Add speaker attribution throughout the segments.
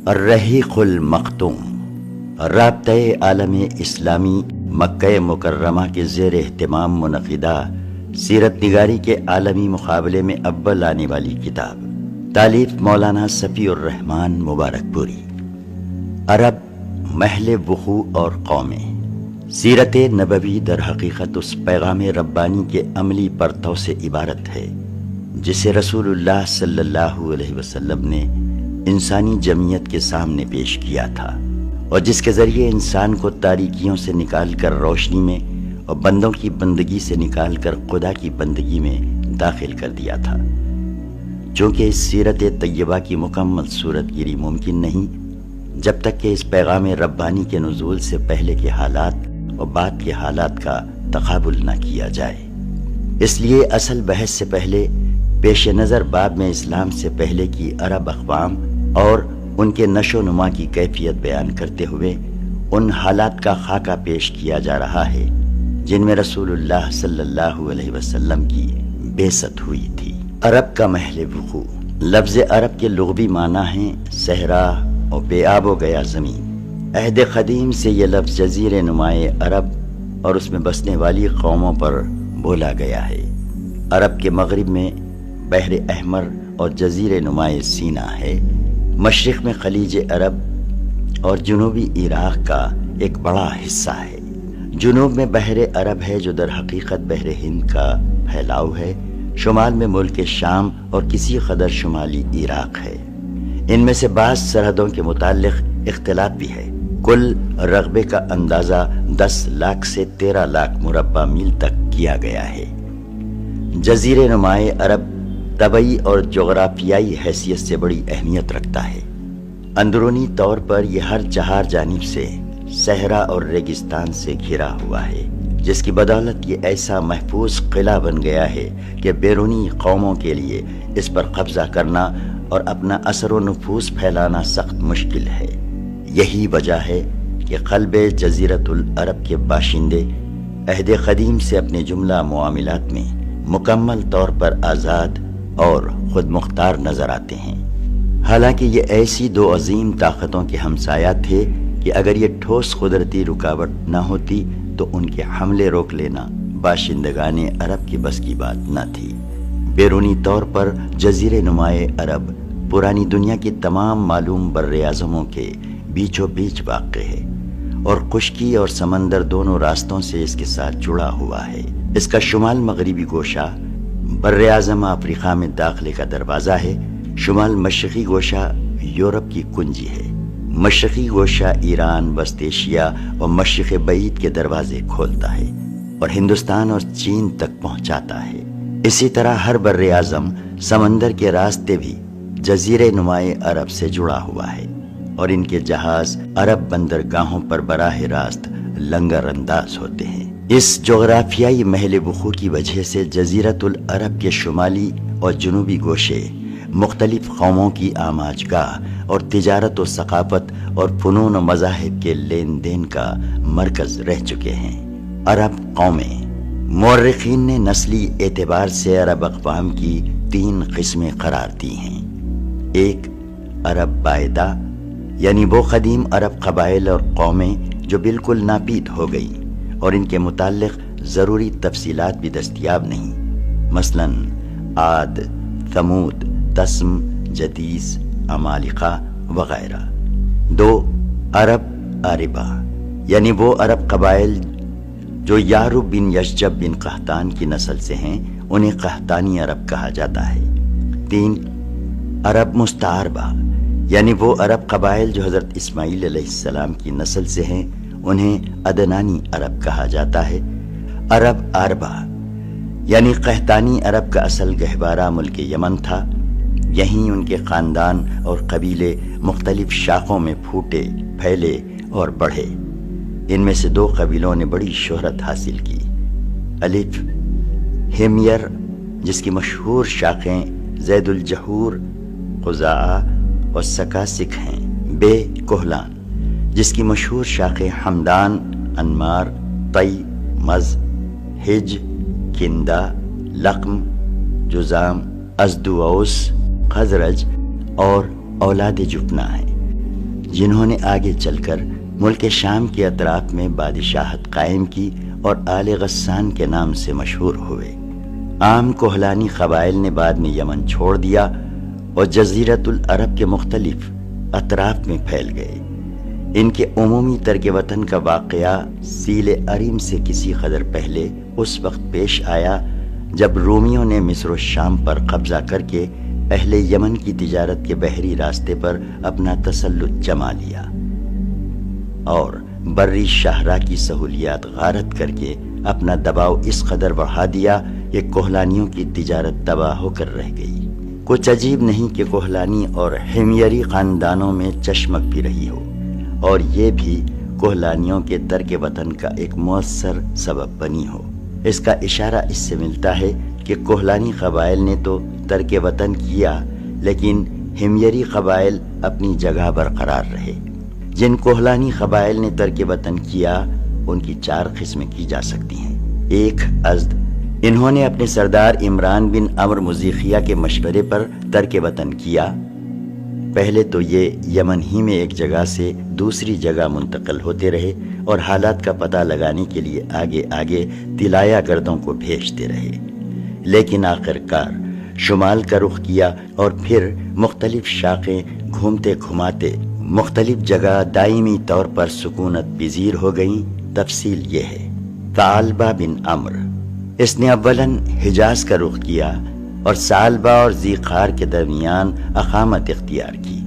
Speaker 1: الرحیق المختوم رابطۂ عالم اسلامی مکہ مکرمہ کے زیر اہتمام منعقدہ سیرت نگاری کے عالمی مقابلے میں اول آنے والی کتاب، تالیف مولانا صفی الرحمن مبارک پوری۔ عرب، محل وقوع اور قومیں۔ سیرت نبوی در حقیقت اس پیغام ربانی کے عملی پرتو سے عبارت ہے جسے رسول اللہ صلی اللہ علیہ وسلم نے انسانی جمعیت کے سامنے پیش کیا تھا، اور جس کے ذریعے انسان کو تاریکیوں سے نکال کر روشنی میں اور بندوں کی بندگی سے نکال کر خدا کی بندگی میں داخل کر دیا تھا۔ چونکہ اس سیرت طیبہ کی مکمل صورت گیری ممکن نہیں جب تک کہ اس پیغام ربانی کے نزول سے پہلے کے حالات اور بعد کے حالات کا تقابل نہ کیا جائے۔ اس لیے اصل بحث سے پہلے پیش نظر باب میں اسلام سے پہلے کی عرب اقوام اور ان کے نشو و نما کی کیفیت بیان کرتے ہوئے ان حالات کا خاکہ پیش کیا جا رہا ہے جن میں رسول اللہ صلی اللہ علیہ وسلم کی بعثت ہوئی تھی۔ عرب کا محل وقوع۔ لفظ عرب کے لغوی معنی ہیں صحرا اور بے آب و گیا زمین۔ عہد قدیم سے یہ لفظ جزیرے نمائے عرب اور اس میں بسنے والی قوموں پر بولا گیا ہے۔ عرب کے مغرب میں بحر احمر اور جزیرے نمائے سینا ہے، مشرق میں خلیج عرب اور جنوبی عراق کا ایک بڑا حصہ ہے۔ جنوب میں بحر عرب ہے جو در حقیقت بحر ہند کا پھیلاؤ ہے، شمال میں ملک شام اور کسی قدر شمالی عراق ہے۔ ان میں سے بعض سرحدوں کے متعلق اختلاف بھی ہے۔ کل رقبے کا اندازہ 10 لاکھ سے 13 لاکھ مربع میل تک کیا گیا ہے۔ جزیرے نمائے عرب طبعی اور جغرافیائی حیثیت سے بڑی اہمیت رکھتا ہے۔ اندرونی طور پر یہ ہر چہار جانب سے صحرا اور ریگستان سے گھرا ہوا ہے، جس کی بدولت یہ ایسا محفوظ قلعہ بن گیا ہے کہ بیرونی قوموں کے لیے اس پر قبضہ کرنا اور اپنا اثر و نفوذ پھیلانا سخت مشکل ہے۔ یہی وجہ ہے کہ قلب جزیرۃ العرب کے باشندے عہد قدیم سے اپنے جملہ معاملات میں مکمل طور پر آزاد اور خود مختار نظر آتے ہیں۔ حالانکہ یہ ایسی دو عظیم طاقتوں کے ہمسایہ تھے کہ اگر یہ ٹھوس قدرتی رکاوٹ نہ ہوتی تو ان کے حملے روک لینا باشندگان عرب کی بس کی بات نہ تھی۔ بیرونی طور پر جزیرے نمائے عرب پرانی دنیا کی تمام معلوم براعظموں کے بیچوں بیچ واقع ہے، اور خشکی اور سمندر دونوں راستوں سے اس کے ساتھ جڑا ہوا ہے۔ اس کا شمال مغربی گوشہ براعظم افریقہ میں داخلے کا دروازہ ہے، شمال مشرقی گوشہ یورپ کی کنجی ہے، مشرقی گوشہ ایران، وسط ایشیا اور مشرق بعید کے دروازے کھولتا ہے اور ہندوستان اور چین تک پہنچاتا ہے۔ اسی طرح ہر براعظم سمندر کے راستے بھی جزیرے نمائے عرب سے جڑا ہوا ہے، اور ان کے جہاز عرب بندرگاہوں پر براہ راست لنگر انداز ہوتے ہیں۔ اس جغرافیائی محل وقوع کی وجہ سے جزیرۃ العرب کے شمالی اور جنوبی گوشے مختلف قوموں کی آماج گاہ اور تجارت و ثقافت اور فنون و مذاہب کے لین دین کا مرکز رہ چکے ہیں۔ عرب قومیں۔ مورخین نے نسلی اعتبار سے عرب اقوام کی 3 قسمیں قرار دی ہیں۔ ایک، عرب بائدہ، یعنی وہ قدیم عرب قبائل اور قومیں جو بالکل ناپید ہو گئیں اور ان کے متعلق ضروری تفصیلات بھی دستیاب نہیں، مثلاً عاد، ثمود، تسم، جدیس، عمالقہ وغیرہ۔ 2، عرب عاربہ، یعنی وہ عرب قبائل جو یعرب بن یشجب بن قحطان کی نسل سے ہیں، انہیں قحطانی عرب کہا جاتا ہے۔ 3، عرب مستعربہ، یعنی وہ عرب قبائل جو حضرت اسماعیل علیہ السلام کی نسل سے ہیں، انہیں عدنانی عرب کہا جاتا ہے۔ عرب عاربہ، یعنی قحطانی عرب کا اصل گہوارہ ملک یمن تھا، یہیں ان کے خاندان اور قبیلے مختلف شاخوں میں پھوٹے، پھیلے اور بڑھے۔ ان میں سے 2 قبیلوں نے بڑی شہرت حاصل کی۔ الف، ہمیر، جس کی مشہور شاخیں زید الجہور، قزاعہ اور سکاسک ہیں۔ بے، کوہلان، جس کی مشہور شاخیں حمدان، انمار، طی، مز، حج، کندہ، لقم، جزام، ازد و اوس، خزرج اور اولاد جفنا ہیں۔ جنہوں نے آگے چل کر ملک شام کے اطراف میں بادشاہت قائم کی اور آل غسان کے نام سے مشہور ہوئے۔ عام کوہلانی قبائل نے بعد میں یمن چھوڑ دیا اور جزیرت العرب کے مختلف اطراف میں پھیل گئے۔ ان کے عمومی ترک وطن کا واقعہ سیل اریم سے کسی قدر پہلے اس وقت پیش آیا جب رومیوں نے مصر و شام پر قبضہ کر کے اہل یمن کی تجارت کے بحری راستے پر اپنا تسلط جما لیا اور بری شاہراہ کی سہولیات غارت کر کے اپنا دباؤ اس قدر بڑھا دیا کہ کوہلانیوں کی تجارت تباہ ہو کر رہ گئی۔ کچھ عجیب نہیں کہ کوہلانی اور ہمیری خاندانوں میں چشمک بھی رہی ہو، اور یہ بھی کوہلانیوں کے ترک وطن کا ایک مؤثر سبب بنی ہو۔ اس کا اشارہ اس سے ملتا ہے کہ کوہلانی قبائل نے تو ترک وطن کیا، لیکن ہمیری قبائل اپنی جگہ برقرار رہے۔ جن کوہلانی قبائل نے ترک وطن کیا ان کی 4 قسمیں کی جا سکتی ہیں۔ 1 ازد، انہوں نے اپنے سردار عمران بن عمرو مزیخیہ کے مشورے پر ترک وطن کیا۔ پہلے تو یہ یمن ہی میں ایک جگہ سے دوسری جگہ منتقل ہوتے رہے اور حالات کا پتہ لگانے کے لیے آگے آگے طلایا گردوں کو بھیجتے رہے، لیکن آخرکار شمال کا رخ کیا اور پھر مختلف شاخیں گھومتے گھماتے مختلف جگہ دائمی طور پر سکونت پذیر ہو گئیں۔ تفصیل یہ ہے۔ ثعلبہ بن عمرو، اس نے اولاً حجاز کا رخ کیا اور ثعلبہ اور ذیقار کے درمیان اقامت اختیار کی۔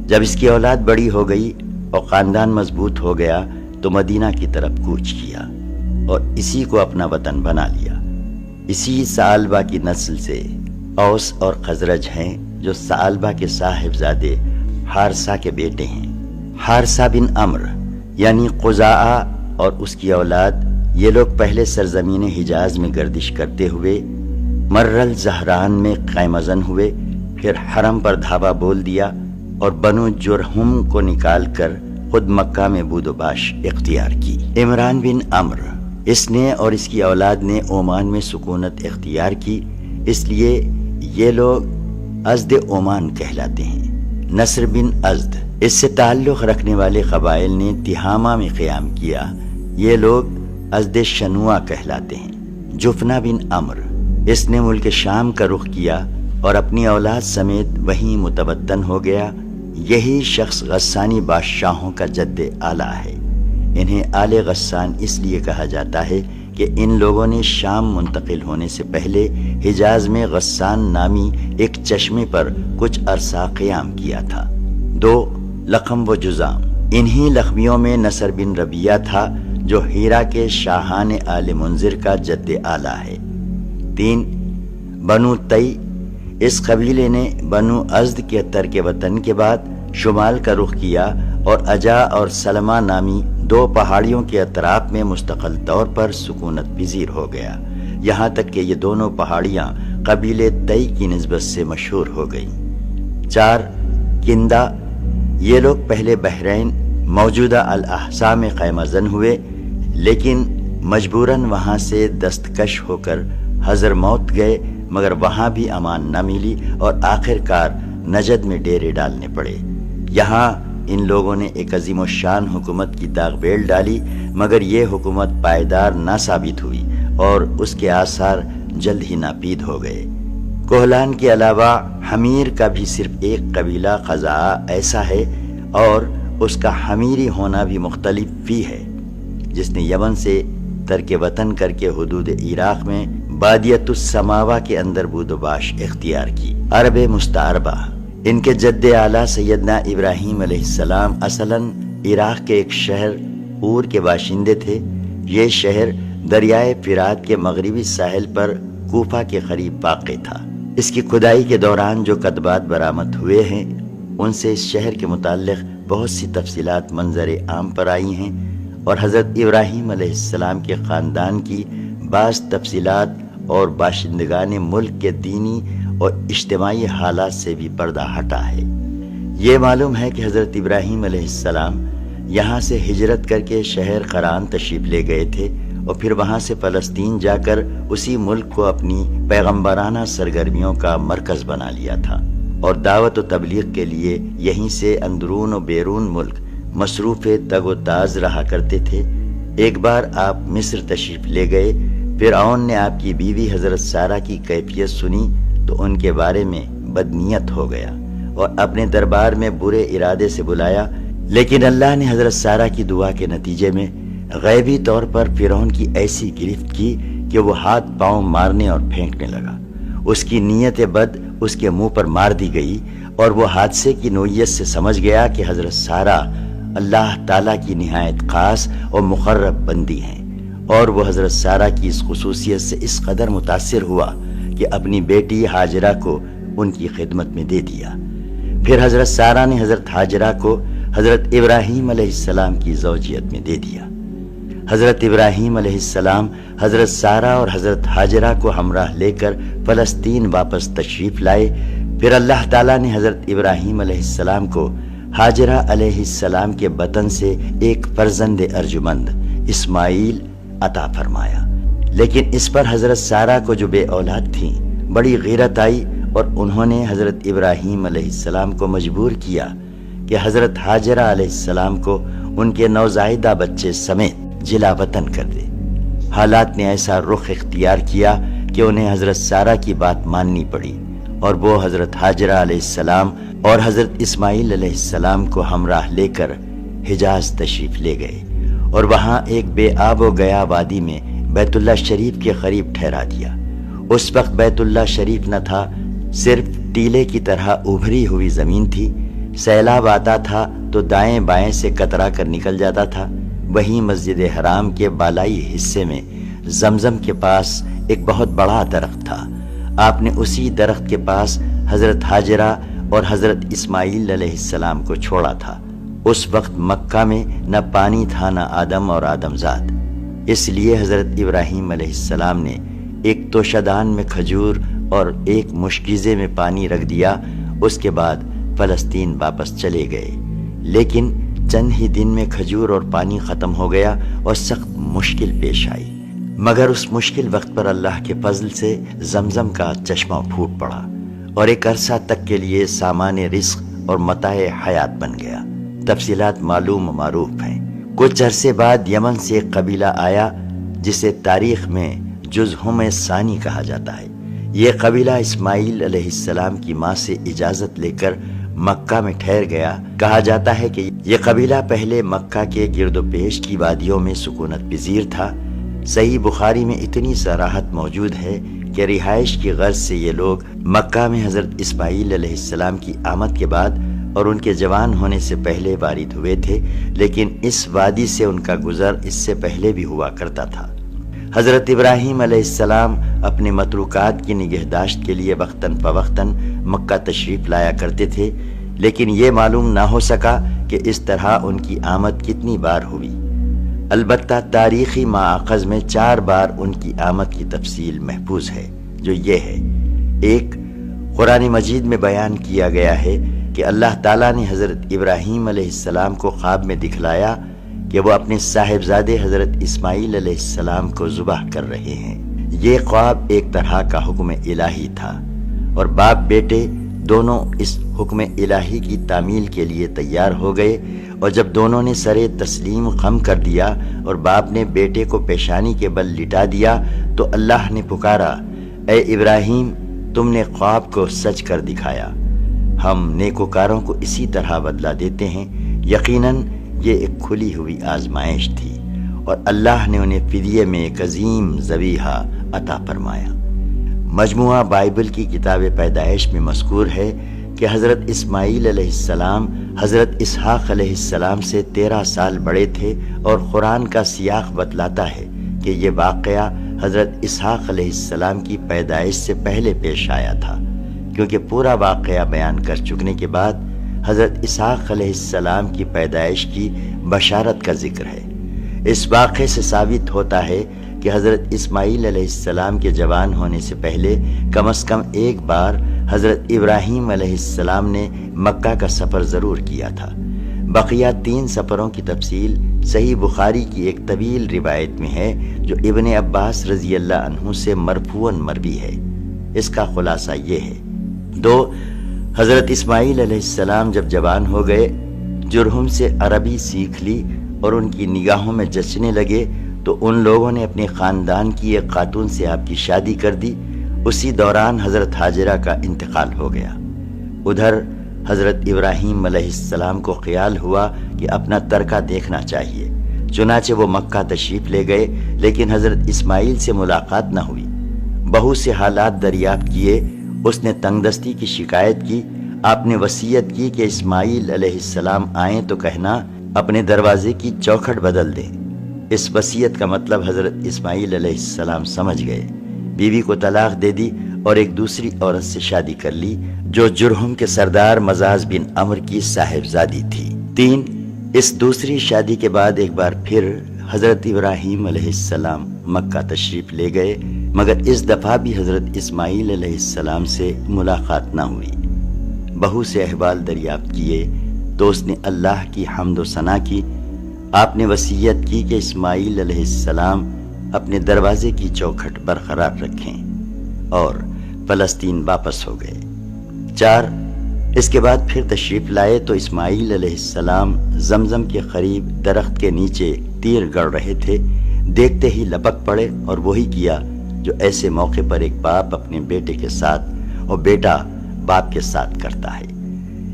Speaker 1: جب اس کی اولاد بڑی ہو گئی اور خاندان مضبوط ہو گیا تو مدینہ کی طرف کوچ کیا اور اسی کو اپنا وطن بنا لیا۔ اسی ثعلبہ کی نسل سے اوس اور خزرج ہیں جو ثعلبہ کے صاحبزادے حارثہ کے بیٹے ہیں۔ حارثہ بن عمرو یعنی قزاعہ اور اس کی اولاد، یہ لوگ پہلے سرزمین حجاز میں گردش کرتے ہوئے مر الزہران میں قائم ازن ہوئے، پھر حرم پر دھاوا بول دیا اور بنو جرہم کو نکال کر خود مکہ میں بود و باش اختیار کی۔ عمران بن عمرو، اس نے اور اس کی اولاد نے عمان میں سکونت اختیار کی، اس لیے یہ لوگ ازد عمان کہلاتے ہیں۔ نصر بن ازد، اس سے تعلق رکھنے والے قبائل نے تہامہ میں قیام کیا، یہ لوگ ازد شنوع کہلاتے ہیں۔ جفنہ بن عمرو، اس نے ملک شام کا رخ کیا اور اپنی اولاد سمیت وہیں متوطن ہو گیا۔ یہی شخص غسانی بادشاہوں کا جد اعلیٰ ہے۔ انہیں آل غسان اس لیے کہا جاتا ہے کہ ان لوگوں نے شام منتقل ہونے سے پہلے حجاز میں غسان نامی ایک چشمے پر کچھ عرصہ قیام کیا تھا۔ 2 لخم و جذام، انہی لخمیوں میں نصر بن ربیعہ تھا جو ہیرا کے شاہان آل منذر کا جد اعلیٰ ہے۔ 3 بنو تی، اس قبیلے نے بنو ازد کے ترک وطن کے بعد شمال کا رخ کیا اور اجا اور سلمہ نامی 2 پہاڑیوں کے اطراف میں مستقل طور پر سکونت پذیر ہو گیا، یہاں تک کہ یہ دونوں پہاڑیاں قبیلے تی کی نسبت سے مشہور ہو گئیں۔ 4 کندہ، یہ لوگ پہلے بحرین موجودہ الاحساء میں قائم ازن ہوئے، لیکن مجبوراً وہاں سے دستکش ہو کر حضرموت گئے، مگر وہاں بھی امان نہ ملی اور آخرکار نجد میں ڈیرے ڈالنے پڑے۔ یہاں ان لوگوں نے ایک عظیم الشان حکومت کی داغ بیل ڈالی، مگر یہ حکومت پائیدار نہ ثابت ہوئی اور اس کے آثار جلد ہی ناپید ہو گئے۔ کوہلان کے علاوہ حمیر کا بھی صرف ایک قبیلہ خزاعہ ایسا ہے اور اس کا حمیری ہونا بھی مختلف بھی ہے، جس نے یمن سے ترک وطن کر کے حدود عراق میں بادیت السماوہ کے اندر بود و باش اختیار کی۔ عرب مستعربہ، ان کے جد اعلیٰ سیدنا ابراہیم علیہ السلام اصلاً عراق کے ایک شہر اور کے باشندے تھے۔ یہ شہر دریائے فرات کے مغربی ساحل پر کوفہ کے قریب واقع تھا۔ اس کی کھدائی کے دوران جو کتبات برآمد ہوئے ہیں ان سے اس شہر کے متعلق بہت سی تفصیلات منظر عام پر آئی ہیں اور حضرت ابراہیم علیہ السلام کے خاندان کی بعض تفصیلات اور باشندگان ملک کے دینی اور اجتماعی حالات سے بھی پردہ ہٹا ہے۔ یہ معلوم ہے کہ حضرت ابراہیم علیہ السلام یہاں سے ہجرت کر کے شہر قران تشریف لے گئے تھے اور پھر وہاں سے فلسطین جا کر اسی ملک کو اپنی پیغمبرانہ سرگرمیوں کا مرکز بنا لیا تھا اور دعوت و تبلیغ کے لیے یہیں سے اندرون و بیرون ملک مصروف تگ و تاز رہا کرتے تھے۔ ایک بار آپ مصر تشریف لے گئے۔ فرعون نے آپ کی بیوی حضرت سارہ کی کیفیت سنی تو ان کے بارے میں بدنیت ہو گیا اور اپنے دربار میں برے ارادے سے بلایا، لیکن اللہ نے حضرت سارہ کی دعا کے نتیجے میں غیبی طور پر فرعون کی ایسی گرفت کی کہ وہ ہاتھ پاؤں مارنے اور پھینکنے لگا۔ اس کی نیت بد اس کے منہ پر مار دی گئی اور وہ حادثے کی نوعیت سے سمجھ گیا کہ حضرت سارہ اللہ تعالیٰ کی نہایت خاص اور مقرب بندی ہیں، اور وہ حضرت سارہ کی اس خصوصیت سے اس قدر متاثر ہوا کہ اپنی بیٹی ہاجرہ کو ان کی خدمت میں دے دیا۔ پھر حضرت سارہ نے حضرت ہاجرہ کو حضرت ابراہیم علیہ السلام کی زوجیت میں دے دیا۔ حضرت ابراہیم علیہ السلام حضرت سارہ اور حضرت ہاجرہ کو ہمراہ لے کر فلسطین واپس تشریف لائے۔ پھر اللہ تعالیٰ نے حضرت ابراہیم علیہ السلام کو ہاجرہ علیہ السلام کے بطن سے ایک فرزند ارجمند اسماعیل عطا فرمایا، لیکن اس پر حضرت سارہ کو جو بے اولاد تھیں بڑی غیرت آئی اور انہوں نے حضرت ابراہیم علیہ السلام کو مجبور کیا کہ حضرت ہاجرہ علیہ السلام کو ان کے نوزائیدہ بچے سمیت جلا وطن کر دے۔ حالات نے ایسا رخ اختیار کیا کہ انہیں حضرت سارہ کی بات ماننی پڑی اور وہ حضرت ہاجرہ علیہ السلام اور حضرت اسماعیل علیہ السلام کو ہمراہ لے کر حجاز تشریف لے گئے اور وہاں ایک بے آب و گیا وادی میں بیت اللہ شریف کے قریب ٹھہرا دیا۔ اس وقت بیت اللہ شریف نہ تھا، صرف ٹیلے کی طرح ابھری ہوئی زمین تھی۔ سیلاب آتا تھا تو دائیں بائیں سے کترا کر نکل جاتا تھا۔ وہیں مسجد حرام کے بالائی حصے میں زمزم کے پاس ایک بہت بڑا درخت تھا۔ آپ نے اسی درخت کے پاس حضرت ہاجرہ اور حضرت اسماعیل علیہ السلام کو چھوڑا تھا۔ اس وقت مکہ میں نہ پانی تھا نہ آدم اور آدمزاد، اس لیے حضرت ابراہیم علیہ السلام نے ایک توشدان میں کھجور اور ایک مشکیزے میں پانی رکھ دیا۔ اس کے بعد فلسطین واپس چلے گئے، لیکن چند ہی دن میں کھجور اور پانی ختم ہو گیا اور سخت مشکل پیش آئی، مگر اس مشکل وقت پر اللہ کے فضل سے زمزم کا چشمہ پھوٹ پڑا اور ایک عرصہ تک کے لیے سامان رزق اور متاع حیات بن گیا۔ تفصیلات معلوم و معروف ہیں۔ کچھ عرصے بعد یمن سے ایک قبیلہ آیا جسے تاریخ میں جزہم ثانی کہا جاتا ہے۔ یہ قبیلہ اسماعیل علیہ السلام کی ماں سے اجازت لے کر مکہ میں ٹھہر گیا۔ کہا جاتا ہے کہ یہ قبیلہ پہلے مکہ کے گرد و پیش کی وادیوں میں سکونت پذیر تھا۔ صحیح بخاری میں اتنی صراحت موجود ہے کہ رہائش کی غرض سے یہ لوگ مکہ میں حضرت اسماعیل علیہ السلام کی آمد کے بعد اور ان کے جوان ہونے سے پہلے وارد ہوئے تھے، لیکن اس وادی سے ان کا گزر اس سے پہلے بھی ہوا کرتا تھا۔ حضرت ابراہیم علیہ السلام اپنے متروکات کی نگہداشت کے لیے وقتاً فوقتاً مکہ تشریف لایا کرتے تھے، لیکن یہ معلوم نہ ہو سکا کہ اس طرح ان کی آمد کتنی بار ہوئی۔ البتہ تاریخی مآخذ میں 4 بار ان کی آمد کی تفصیل محفوظ ہے، جو یہ ہے: ایک، قرآن مجید میں بیان کیا گیا ہے کہ اللہ تعالیٰ نے حضرت ابراہیم علیہ السلام کو خواب میں دکھلایا کہ وہ اپنے صاحبزادے حضرت اسماعیل علیہ السلام کو ذبح کر رہے ہیں۔ یہ خواب ایک طرح کا حکم الہی تھا اور باپ بیٹے دونوں اس حکم الہی کی تعمیل کے لیے تیار ہو گئے، اور جب دونوں نے سر تسلیم خم کر دیا اور باپ نے بیٹے کو پیشانی کے بل لٹا دیا تو اللہ نے پکارا: اے ابراہیم، تم نے خواب کو سچ کر دکھایا، ہم نیکوکاروں کو اسی طرح بدلہ دیتے ہیں۔ یقیناً یہ ایک کھلی ہوئی آزمائش تھی اور اللہ نے انہیں فدیے میں ایک عظیم ذبیحہ عطا فرمایا۔ مجموعہ بائبل کی کتاب پیدائش میں مذکور ہے کہ حضرت اسماعیل علیہ السلام حضرت اسحاق علیہ السلام سے 13 سال بڑے تھے، اور قرآن کا سیاق بتلاتا ہے کہ یہ واقعہ حضرت اسحاق علیہ السلام کی پیدائش سے پہلے پیش آیا تھا، کیونکہ پورا واقعہ بیان کر چکنے کے بعد حضرت اسحاق علیہ السلام کی پیدائش کی بشارت کا ذکر ہے۔ اس واقعے سے ثابت ہوتا ہے کہ حضرت اسماعیل علیہ السلام کے جوان ہونے سے پہلے کم از کم ایک بار حضرت ابراہیم علیہ السلام نے مکہ کا سفر ضرور کیا تھا۔ بقیہ 3 سفروں کی تفصیل صحیح بخاری کی ایک طویل روایت میں ہے، جو ابن عباس رضی اللہ عنہ سے مرفوعاً مروی ہے۔ اس کا خلاصہ یہ ہے: 2، حضرت اسماعیل علیہ السلام جب جوان ہو گئے، جرہم سے عربی سیکھ لی اور ان کی نگاہوں میں جچنے لگے تو ان لوگوں نے اپنے خاندان کی ایک خاتون سے آپ کی شادی کر دی۔ اسی دوران حضرت ہاجرہ کا انتقال ہو گیا۔ ادھر حضرت ابراہیم علیہ السلام کو خیال ہوا کہ اپنا ترکہ دیکھنا چاہیے، چنانچہ وہ مکہ تشریف لے گئے، لیکن حضرت اسماعیل سے ملاقات نہ ہوئی۔ بہو سے حالات دریافت کیے، اس نے تنگ دستی کی شکایت کی۔ آپ نے وصیت کی کہ اسماعیل علیہ السلام آئیں تو کہنا اپنے دروازے کی چوکھٹ بدل دیں۔ اس وصیت کا مطلب حضرت اسماعیل علیہ السلام سمجھ گئے، بیوی کو طلاق دے دی اور ایک دوسری عورت سے شادی کر لی جو جرہم کے سردار مزاز بن عمر کی صاحبزادی تھی۔ 3، اس دوسری شادی کے بعد ایک بار پھر حضرت ابراہیم علیہ السلام مکہ تشریف لے گئے، مگر اس دفعہ بھی حضرت اسماعیل علیہ السلام سے ملاقات نہ ہوئی۔ بہو سے احوال دریافت کیے تو اس نے اللہ کی حمد و ثنا کی۔ آپ نے وصیت کی کہ اسماعیل علیہ السلام اپنے دروازے کی چوکھٹ برقرار رکھیں، اور فلسطین واپس ہو گئے۔ 4، اس کے بعد پھر تشریف لائے تو اسماعیل علیہ السلام زمزم کے قریب درخت کے نیچے تیر گڑ رہے تھے۔ دیکھتے ہی لپک پڑے اور وہی کیا جو ایسے موقع پر ایک باپ اپنے بیٹے کے ساتھ اور بیٹا باپ کے ساتھ کرتا ہے۔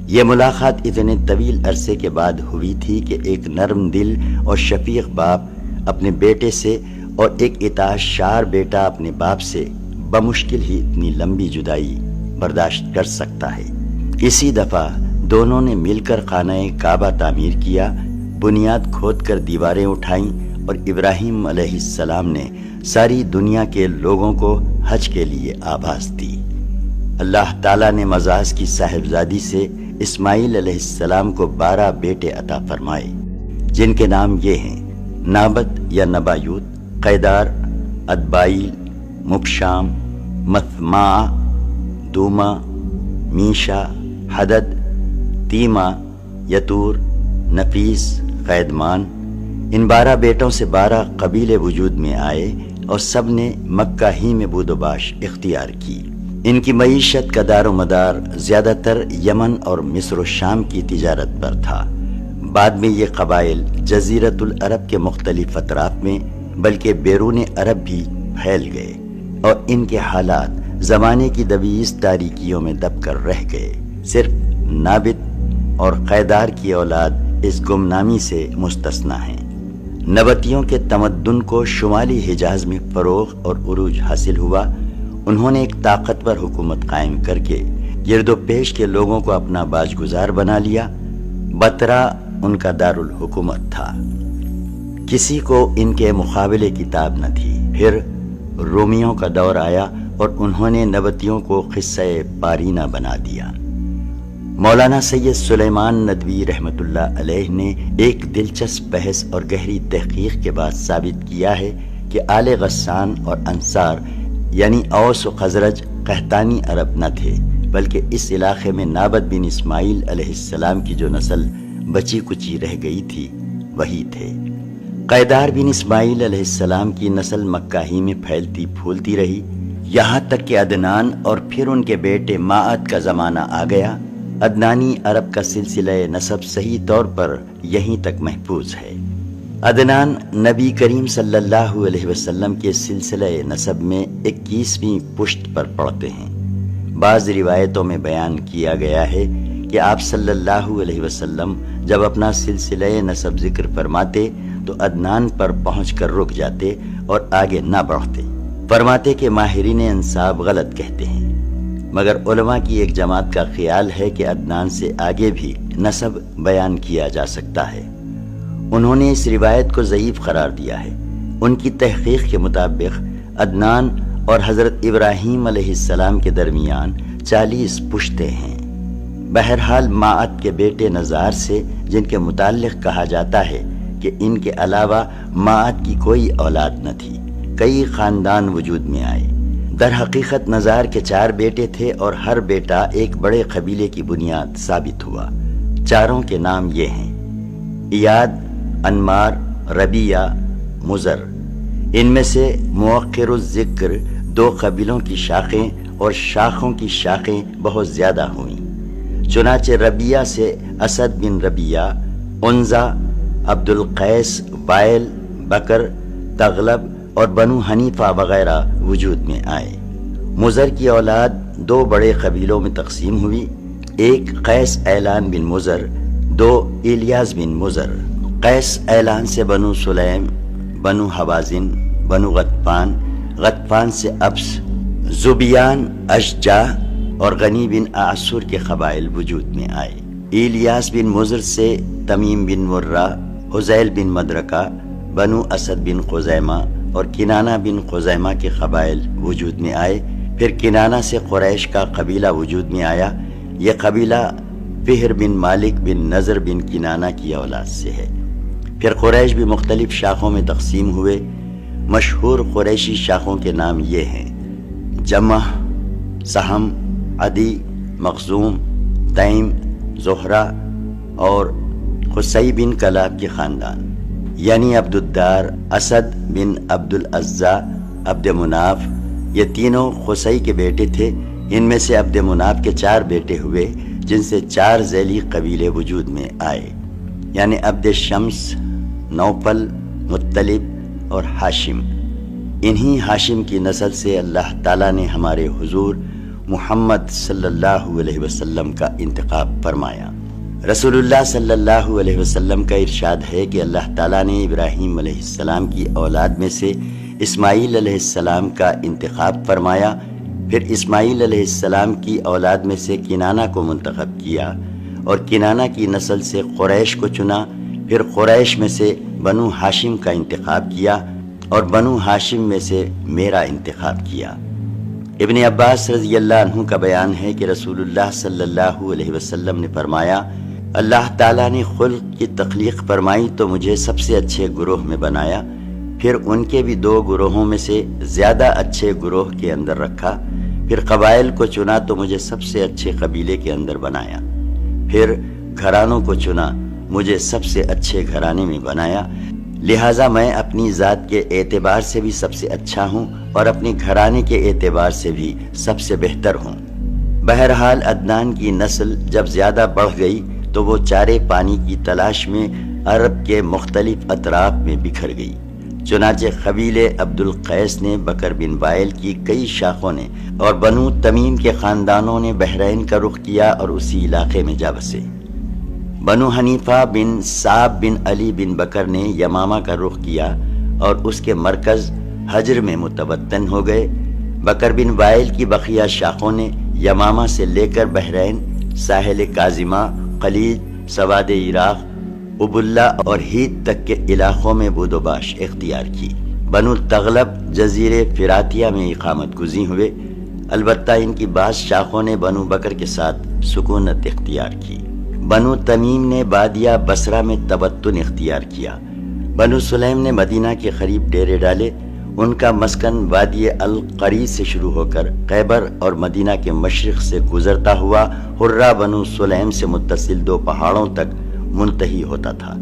Speaker 1: یہ ملاقات اتنے طویل عرصے کے بعد ہوئی تھی کہ ایک نرم دل اور شفیق باپ اپنے بیٹے سے اور ایک اطاعت شار بیٹا اپنے باپ سے بمشکل ہی اتنی لمبی جدائی برداشت کر سکتا ہے۔ اسی دفعہ دونوں نے مل کر خانہ کعبہ تعمیر کیا، بنیاد کھود کر دیواریں اٹھائیں، اور ابراہیم علیہ السلام نے ساری دنیا کے لوگوں کو حج کے لیے آواز دی۔ اللہ تعالیٰ نے مزاز کی صاحبزادی سے اسماعیل علیہ السلام کو 12 بیٹے عطا فرمائے، جن کے نام یہ ہیں: نابت یا نبایوت، قیدار، ادبائیل، مبشام، مثماع، دوما، میشا، حدد، تیما، یتور، نفیس، قیدمان۔ ان 12 بیٹوں سے 12 قبیلے وجود میں آئے اور سب نے مکہ ہی میں بود و باش اختیار کی۔ ان کی معیشت کا دار و مدار زیادہ تر یمن اور مصر و شام کی تجارت پر تھا۔ بعد میں یہ قبائل جزیرت العرب کے مختلف اطراف میں بلکہ بیرون عرب بھی پھیل گئے، اور ان کے حالات زمانے کی دبیس تاریکیوں میں دب کر رہ گئے۔ صرف نابت اور قیدار کی اولاد اس گمنامی سے مستثنیٰ ہیں۔ نبتیوں کے تمدن کو شمالی حجاز میں فروغ اور عروج حاصل ہوا۔ انہوں نے ایک طاقتور حکومت قائم کر کے گرد و پیش کے لوگوں کو اپنا باج گزار بنا لیا۔ بطرا ان کا دارالحکومت تھا، کسی کو ان کے مقابلے کتاب نہ تھی۔ پھر رومیوں کا دور آیا اور انہوں نے نبتیوں کو قصہ پارینہ بنا دیا۔ مولانا سید سلیمان ندوی رحمۃ اللہ علیہ نے ایک دلچسپ بحث اور گہری تحقیق کے بعد ثابت کیا ہے کہ آل غسان اور انصار یعنی اوس و خزرج قحطانی عرب نہ تھے، بلکہ اس علاقے میں نابت بن اسماعیل علیہ السلام کی جو نسل بچی کچی رہ گئی تھی وہی تھے۔ قیدار بن اسماعیل علیہ السلام کی نسل مکہ ہی میں پھیلتی پھولتی رہی، یہاں تک کہ عدنان اور پھر ان کے بیٹے ماعد کا زمانہ آ گیا۔ عدنانی عرب کا سلسلہ نسب صحیح طور پر یہیں تک محفوظ ہے۔ عدنان نبی کریم صلی اللہ علیہ وسلم کے سلسلہ نسب میں 21ویں پشت پر پڑتے ہیں۔ بعض روایتوں میں بیان کیا گیا ہے کہ آپ صلی اللہ علیہ وسلم جب اپنا سلسلہ نسب ذکر فرماتے تو عدنان پر پہنچ کر رک جاتے اور آگے نہ بڑھتے۔ فرماتے کہ ماہرین انساب غلط کہتے ہیں، مگر علماء کی ایک جماعت کا خیال ہے کہ عدنان سے آگے بھی نسب بیان کیا جا سکتا ہے۔ انہوں نے اس روایت کو ضعیف قرار دیا ہے۔ ان کی تحقیق کے مطابق عدنان اور حضرت ابراہیم علیہ السلام کے درمیان 40 پشتیں ہیں۔ بہرحال ماعد کے بیٹے نزار سے، جن کے متعلق کہا جاتا ہے کہ ان کے علاوہ ماعد کی کوئی اولاد نہ تھی، کئی خاندان وجود میں آئے۔ در حقیقت نزار کے 4 بیٹے تھے اور ہر بیٹا ایک بڑے قبیلے کی بنیاد ثابت ہوا۔ چاروں کے نام یہ ہیں: ایاد، انمار، ربیہ، مزر۔ ان میں سے موقر الذکر 2 قبیلوں کی شاخیں اور شاخوں کی شاخیں بہت زیادہ ہوئیں۔ چنانچہ ربیہ سے اسد بن ربیہ، عنزہ، عبد القیس، وائل، بکر، تغلب اور بنو حنیفہ وغیرہ وجود میں آئے۔ مضر کی اولاد دو بڑے قبیلوں میں تقسیم ہوئی، ایک قیس اعلان بن مضر، دو الیاس بن مضر۔ قیس اعلان سے بنو سلیم، بنو حوازن، بنو غطفان، غطفان سے ابس، زبیان، اشجع اور غنی بن اعصر کے قبائل وجود میں آئے۔ الیاس بن مضر سے تمیم بن مرہ، حزیل بن مدرکہ، بنو اسد بن خزیمہ اور کنانہ بن خزیمہ کے قبائل وجود میں آئے۔ پھر کنانہ سے قریش کا قبیلہ وجود میں آیا۔ یہ قبیلہ فہر بن مالک بن نضر بن کنانہ کی اولاد سے ہے۔ پھر قریش بھی مختلف شاخوں میں تقسیم ہوئے۔ مشہور قریشی شاخوں کے نام یہ ہیں: جمح، سہم، عدی، مخزوم، تیم، زہرہ اور قصی بن کلاب کے خاندان، یعنی عبد الدار، اسد بن عبد العزا، عبد مناف۔ یہ تینوں قصی کے بیٹے تھے۔ ان میں سے عبد مناف کے 4 بیٹے ہوئے، جن سے 4 ذیلی قبیلے وجود میں آئے، یعنی عبد شمس، نوفل، مطلب اور ہاشم۔ انہی ہاشم کی نسل سے اللہ تعالیٰ نے ہمارے حضور محمد صلی اللہ علیہ وسلم کا انتخاب فرمایا۔ رسول اللہ صلی اللہ علیہ وسلم کا ارشاد ہے کہ اللہ تعالیٰ نے ابراہیم علیہ السلام کی اولاد میں سے اسماعیل علیہ السلام کا انتخاب فرمایا، پھر اسماعیل علیہ السلام کی اولاد میں سے کنانہ کو منتخب کیا اور کنانہ کی نسل سے قریش کو چنا، پھر قریش میں سے بنو ہاشم کا انتخاب کیا اور بنو ہاشم میں سے میرا انتخاب کیا۔ ابن عباس رضی اللہ عنہ کا بیان ہے کہ رسول اللہ صلی اللہ علیہ وسلم نے فرمایا، اللہ تعالیٰ نے خلق کی تخلیق فرمائی تو مجھے سب سے اچھے گروہ میں بنایا، پھر ان کے بھی 2 گروہوں میں سے زیادہ اچھے گروہ کے اندر رکھا، پھر قبائل کو چنا تو مجھے سب سے اچھے قبیلے کے اندر بنایا، پھر گھرانوں کو چنا، مجھے سب سے اچھے گھرانے میں بنایا، لہٰذا میں اپنی ذات کے اعتبار سے بھی سب سے اچھا ہوں اور اپنے گھرانے کے اعتبار سے بھی سب سے بہتر ہوں۔ بہرحال عدنان کی نسل جب زیادہ بڑھ گئی تو وہ چارے پانی کی تلاش میں عرب کے مختلف اطراف میں بکھر گئی۔ چنانچہ قبیلے عبد القیس نے بکر بن وائل کی کئی شاخوں نے اور بنو تمیم کے خاندانوں نے بحرین کا رخ کیا اور اسی علاقے میں جا بسے۔ بنو حنیفہ بن صعب بن علی بن بکر نے یمامہ کا رخ کیا اور اس کے مرکز حجر میں متوطن ہو گئے۔ بکر بن وائل کی بقیہ شاخوں نے یمامہ سے لے کر بحرین، ساحل کاظمہ، خلیج، سواد عراق، ابلا اور ہیت تک کے علاقوں میں بود و باش اختیار کی۔ بنو تغلب جزیرے فراتیہ میں اقامت گزین ہوئے، البتہ ان کی بعض شاخوں نے بنو بکر کے ساتھ سکونت اختیار کی۔ بنو تمیم نے بادیہ بصرہ میں تبتن اختیار کیا۔ بنو سلیم نے مدینہ کے قریب ڈیرے ڈالے۔ ان کا مسکن وادی القری سے شروع ہو کر خیبر اور مدینہ کے مشرق سے گزرتا ہوا حرہ بنو سلیم سے متصل 2 پہاڑوں تک منتہی ہوتا تھا۔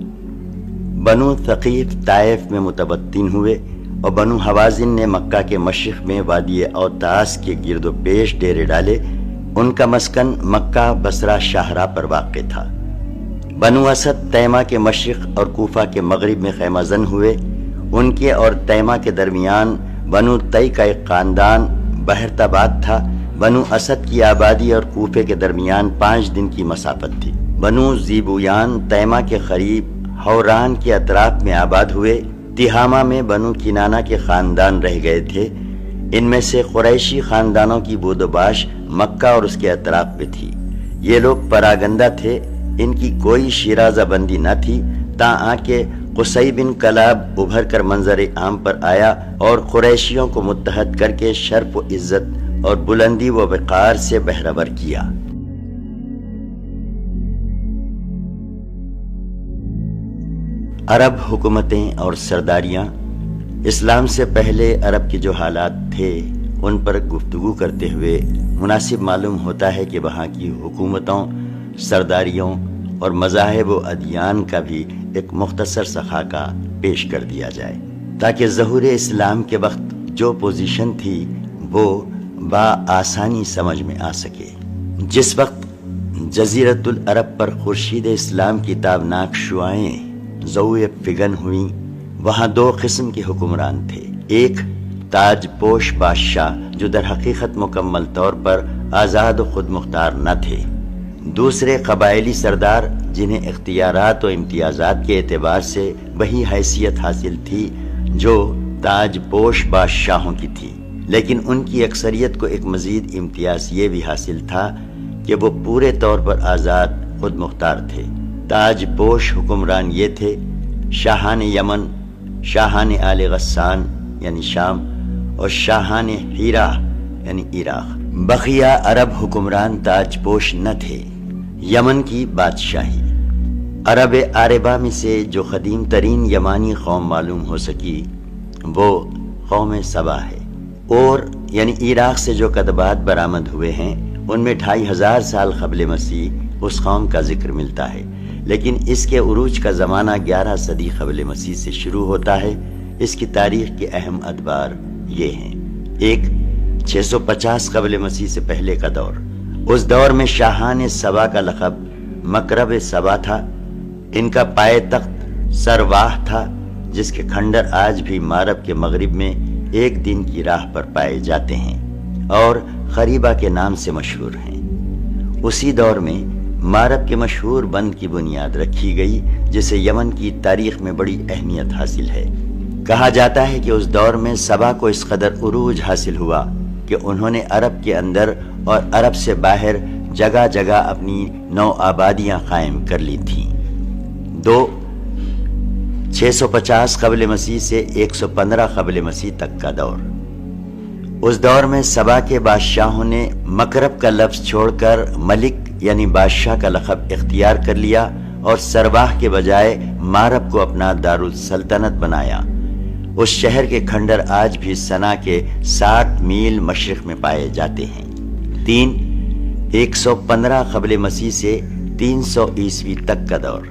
Speaker 1: بنو ثقیف طائف میں متبطن ہوئے اور بنو حوازن نے مکہ کے مشرق میں وادی اوتاس کے گرد و پیش ڈیرے ڈالے۔ ان کا مسکن مکہ بصرہ شاہراہ پر واقع تھا۔ بنو اسد تیمہ کے مشرق اور کوفہ کے مغرب میں خیمہ زن ہوئے۔ ان کے اور تیمہ کے درمیان بنو تی کا ایک خاندان بہرتاباد تھا۔ بنو اسد کی آبادی اور کوفے کے درمیان 5 دن کی مسافت تھی۔ بنو زیبویان تیمہ کے قریب حوران کے اطراف میں آباد ہوئے۔ تہامہ میں بنو کنانہ کے خاندان رہ گئے تھے۔ ان میں سے قریشی خاندانوں کی بود و باش مکہ اور اس کے اطراف میں تھی۔ یہ لوگ پراگندہ تھے، ان کی کوئی شیرازہ بندی نہ تھی، تاں کہ قصی بن کلاب ابھر کر منظر عام پر آیا اور قریشیوں کو متحد کر کے شرف و عزت اور بلندی و وقار سے بہرہور کیا۔ عرب حکومتیں اور سرداریاں۔ اسلام سے پہلے عرب کے جو حالات تھے ان پر گفتگو کرتے ہوئے مناسب معلوم ہوتا ہے کہ وہاں کی حکومتوں، سرداریوں اور مذاہب و ادیان کا بھی ایک مختصر سا خاکہ پیش کر دیا جائے تاکہ ظہور اسلام کے وقت جو پوزیشن تھی وہ بآسانی سمجھ میں آ سکے۔ جس وقت جزیرت العرب پر خورشید اسلام کی تابناک شعاعیں ضوء فگن ہوئیں۔ وہاں دو قسم کے حکمران تھے، ایک تاج پوش بادشاہ جو در حقیقت مکمل طور پر آزاد و خود مختار نہ تھے، دوسرے قبائلی سردار جنہیں اختیارات و امتیازات کے اعتبار سے وہی حیثیت حاصل تھی جو تاج پوش بادشاہوں کی تھی، لیکن ان کی اکثریت کو ایک مزید امتیاز یہ بھی حاصل تھا کہ وہ پورے طور پر آزاد خود مختار تھے۔ تاج پوش حکمران یہ تھے شاہان یمن، شاہان آل غسان یعنی شام، اور شاہان ہیرا یعنی عراق۔ بقیہ عرب حکمران تاج پوش نہ تھے۔ یمن کی بادشاہی، عرب عاربہ میں سے جو قدیم ترین یمانی قوم معلوم ہو سکی وہ قوم سبا ہے، اور یعنی عراق سے جو کتبات برآمد ہوئے ہیں ان میں 2500 سال قبل مسیح اس قوم کا ذکر ملتا ہے، لیکن اس کے عروج کا زمانہ 11 صدی قبل مسیح سے شروع ہوتا ہے۔ اس کی تاریخ کے اہم ادوار یہ ہیں: ایک، 650 قبل مسیح سے پہلے کا دور۔ اس دور میں شاہان سبا کا لقب مکرب سبا تھا۔ ان کا پائے تخت سرواہ تھا، جس کے کھنڈر آج بھی مغرب کے مغرب میں ایک دن کی راہ پر پائے جاتے ہیں اور خریبہ کے نام سے مشہور ہیں۔ اسی دور میں مغرب کے مشہور بند کی بنیاد رکھی گئی جسے یمن کی تاریخ میں بڑی اہمیت حاصل ہے۔ کہا جاتا ہے کہ اس دور میں سبا کو اس قدر عروج حاصل ہوا کہ انہوں نے عرب کے اندر اور عرب سے باہر جگہ جگہ اپنی نو آبادیاں قائم کر لی تھیں۔ دو، 650 قبل مسیح سے 115 قبل مسیح تک کا دور۔ اس دور میں سبا کے بادشاہوں نے مکرب کا لفظ چھوڑ کر ملک یعنی بادشاہ کا لقب اختیار کر لیا اور سرواہ کے بجائے مغرب کو اپنا دارالسلطنت بنایا۔ اس شہر کے کھنڈر آج بھی صنعا کے 60 میل مشرق میں پائے جاتے ہیں۔ 3، 115 قبل مسیح سے 300 عیسوی تک کا دور۔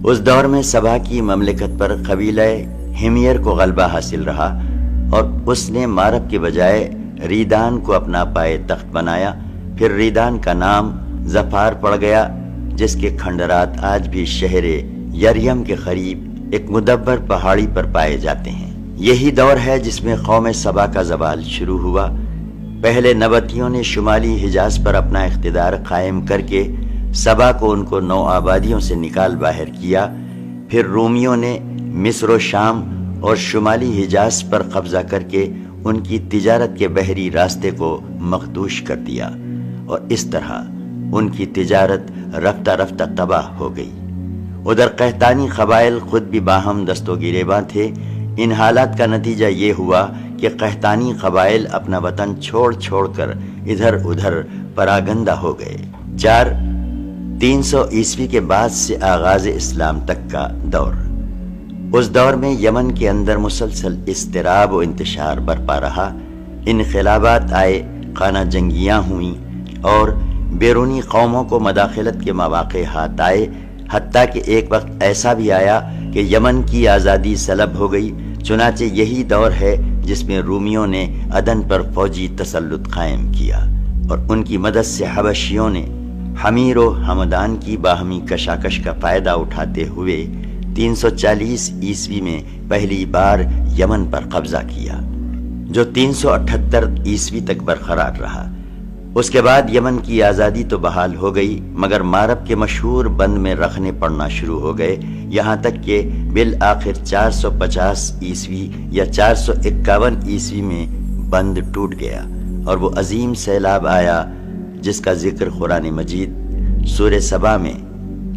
Speaker 1: اس دور میں سبا کی مملکت پر قبیلہ ہمیر کو غلبہ حاصل رہا اور اس نے مغرب کے بجائے ریدان کو اپنا پائے تخت بنایا۔ پھر ریدان کا نام ظفار پڑ گیا، جس کے کھنڈرات آج بھی شہر یریم کے قریب ایک مدبر پہاڑی پر پائے جاتے ہیں۔ یہی دور ہے جس میں قوم سبا کا زوال شروع ہوا۔ پہلے نبطیوں نے شمالی حجاز پر اپنا اقتدار قائم کر کے سبا کو ان کو نو آبادیوں سے نکال باہر کیا۔ پھر رومیوں نے مصر و شام اور شمالی حجاز پر قبضہ کر کے ان کی تجارت کے بحری راستے کو مخدوش کر دیا، اور اس طرح ان کی تجارت رفتہ رفتہ تباہ ہو گئی۔ ادھر قحطانی قبائل خود بھی باہم دست و گریباں تھے۔ ان حالات کا نتیجہ یہ ہوا کہ قحطانی قبائل اپنا وطن چھوڑ چھوڑ کر ادھر ادھر پراگندہ ہو گئے۔ 4، 300 عیسوی کے بعد سے آغاز اسلام تک کا دور۔ اس دور میں یمن کے اندر مسلسل اضطراب و انتشار برپا رہا۔ انقلابات آئے، خانہ جنگیاں ہوئیں اور بیرونی قوموں کو مداخلت کے مواقع ہاتھ آئے، حتیٰ کہ ایک وقت ایسا بھی آیا کہ یمن کی آزادی سلب ہو گئی۔ چنانچہ یہی دور ہے جس میں رومیوں نے عدن پر فوجی تسلط قائم کیا اور ان کی مدد سے حبشیوں نے حمیر و حمدان کی باہمی کشاکش کا فائدہ اٹھاتے ہوئے 340 عیسوی میں پہلی بار یمن پر قبضہ کیا، جو 378 عیسوی تک برقرار رہا۔ اس کے بعد یمن کی آزادی تو بحال ہو گئی، مگر مغرب کے مشہور بند میں رکھنے پڑنا شروع ہو گئے، یہاں تک کہ بالآخر 450 عیسوی یا 451 عیسوی میں بند ٹوٹ گیا اور وہ عظیم سیلاب آیا جس کا ذکر قرآن مجید سورہ سبا میں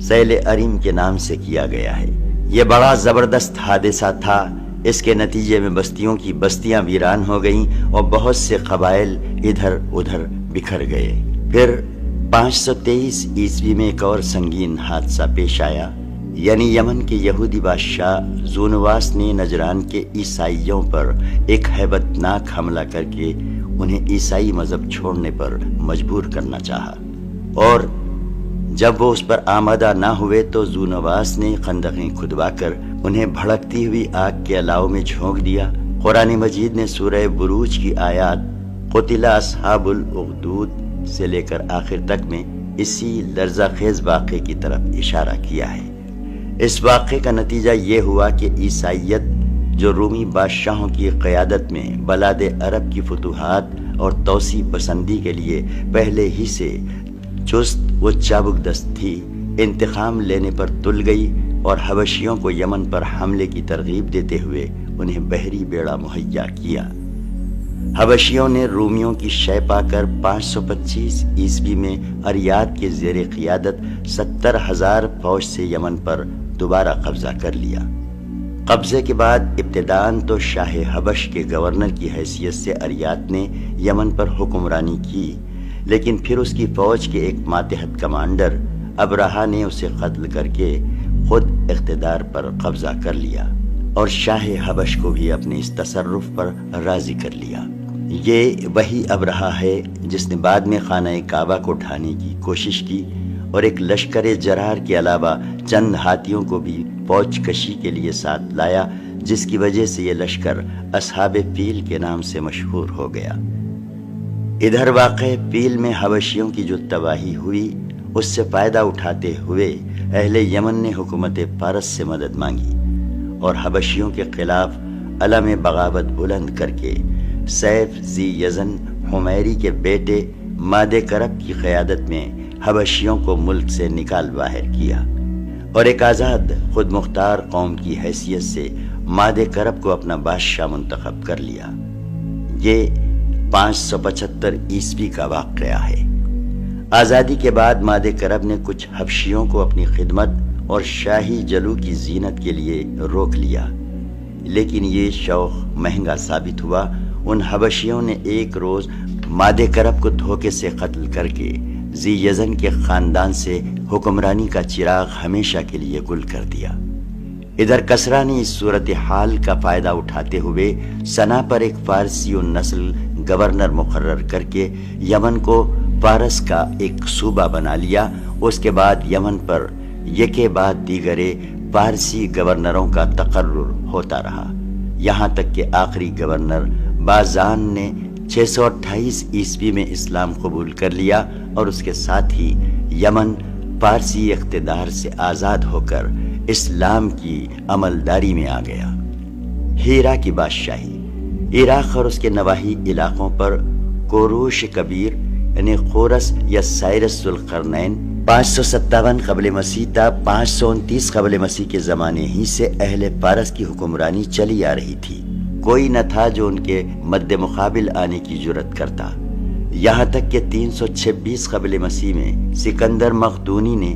Speaker 1: سیل عریم کے نام سے کیا گیا ہے۔ یہ بڑا زبردست حادثہ تھا۔ اس کے نتیجے میں بستیوں کی بستیاں ویران ہو گئیں اور بہت سے قبائل ادھر ادھر بکھر گئے۔ پھر 523 عیسوی میں ایک اور سنگین حادثہ پیش آیا، یعنی یمن کے یہودی بادشاہ زونواس نے نجران کے عیسائیوں پر ایک ہیبت ناک حملہ کر کے انہیں عیسائی مذہب چھوڑنے پر مجبور کرنا چاہا، اور جب وہ اس پر آمادہ نہ ہوئے تو زونواس نے خندقیں کھدوا کر انہیں بھڑکتی ہوئی آگ کے الاؤ میں جھونک دیا۔ قرآن مجید نے سورہ بروج کی آیات قتل اصحاب الاخدود سے لے کر آخر تک میں اسی لرزہ خیز واقعے کی طرف اشارہ کیا ہے۔ اس واقعے کا نتیجہ یہ ہوا کہ عیسائیت جو رومی بادشاہوں کی قیادت میں بلاد عرب کی فتوحات اور توسیع پسندی کے لیے پہلے ہی سے چست و چابک دست تھی، انتقام لینے پر تل گئی اور حبشیوں کو یمن پر حملے کی ترغیب دیتے ہوئے انہیں بحری بیڑا مہیا کیا۔ حبشیوں نے رومیوں کی شے پا کر 525 عیسوی میں اریاد کے زیر قیادت 70,000 فوج سے یمن پر دوبارہ قبضہ کر لیا۔ قبضے کے بعد ابتداءً تو شاہ حبش کے گورنر کی حیثیت سے اریاد نے یمن پر حکمرانی کی، لیکن پھر اس کی فوج کے ایک ماتحت کمانڈر ابرہہ نے اسے قتل کر کے خود اقتدار پر قبضہ کر لیا اور شاہ حبش کو بھی اپنے اس تصرف پر راضی کر لیا۔ یہ وہی ابرہہ ہے جس نے بعد میں خانہ کعبہ کو ڈھانے کی کوشش کی اور ایک لشکر جرار کے علاوہ چند ہاتھیوں کو بھی فوج کشی کے لیے ساتھ لایا، جس کی وجہ سے یہ لشکر اصحاب فیل کے نام سے مشہور ہو گیا۔ ادھر واقع فیل میں حبشیوں کی جو تباہی ہوئی، اس سے فائدہ اٹھاتے ہوئے اہل یمن نے حکومت فارس سے مدد مانگی اور حبشیوں کے خلاف علم بغاوت بلند کر کے سیف ذی یزن حمیری کے بیٹے ماد کرب کی قیادت میں حبشیوں کو ملک سے نکال باہر کیا اور ایک آزاد خود مختار قوم کی حیثیت سے ماد کرب کو اپنا بادشاہ منتخب کر لیا۔ یہ 575 عیسوی کا واقعہ ہے۔ آزادی کے بعد ماد کرب نے کچھ حبشیوں کو اپنی خدمت اور شاہی جلو کی زینت کے لیے روک لیا، لیکن یہ شوق مہنگا ثابت ہوا۔ ان حبشیوں نے ایک روز ماد کرب کو دھوکے سے قتل کر کے ذی یزن کے خاندان سے حکمرانی کا چراغ ہمیشہ کے لیے گل کر دیا۔ ادھر کسریٰ نے اس صورتحال کا فائدہ اٹھاتے ہوئے سنا پر ایک فارسی النسل گورنر مقرر کر کے یمن کو فارس کا ایک صوبہ بنا لیا۔ اس کے بعد یمن پر یکے بعد دیگرے فارسی گورنروں کا تقرر ہوتا رہا، یہاں تک کہ آخری گورنر بازان نے 628 عیسوی میں اسلام قبول کر لیا اور اس کے ساتھ ہی یمن فارسی اقتدار سے آزاد ہو کر اسلام کی عملداری میں آ گیا۔ ہیرا کی بادشاہی۔ عراق اور اس کے نواحی علاقوں پر کوروش کبیر یعنی خورس یا سائرس ذوالقرنین 557 قبل مسیح تا 529 قبل مسیح کے زمانے ہی سے اہل فارس کی حکمرانی چلی آ رہی تھی۔ کوئی نہ تھا جو ان کے مد مقابل آنے کی جرت کرتا، یہاں تک کہ 326 قبل مسیح میں سکندر مقدونی نے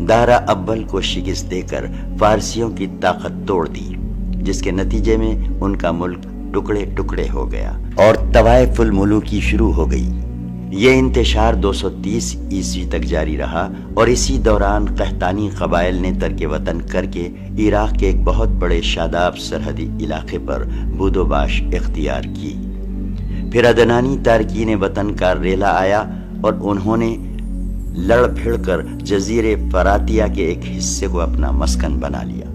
Speaker 1: دارا اول کو شکست دے کر فارسیوں کی طاقت توڑ دی، جس کے نتیجے میں ان کا ملک ٹکڑے ٹکڑے ہو گیا اور طوائف الملوکی شروع ہو گئی۔ یہ انتشار 230 عیسوی تک جاری رہا اور اسی دوران قحطانی قبائل نے ترک وطن کر کے عراق کے ایک بہت بڑے شاداب سرحدی علاقے پر بود و باش اختیار کی۔ پھر عدنانی تارکین وطن کا ریلا آیا اور انہوں نے لڑ بھڑ کر جزیرے فراتیہ کے ایک حصے کو اپنا مسکن بنا لیا۔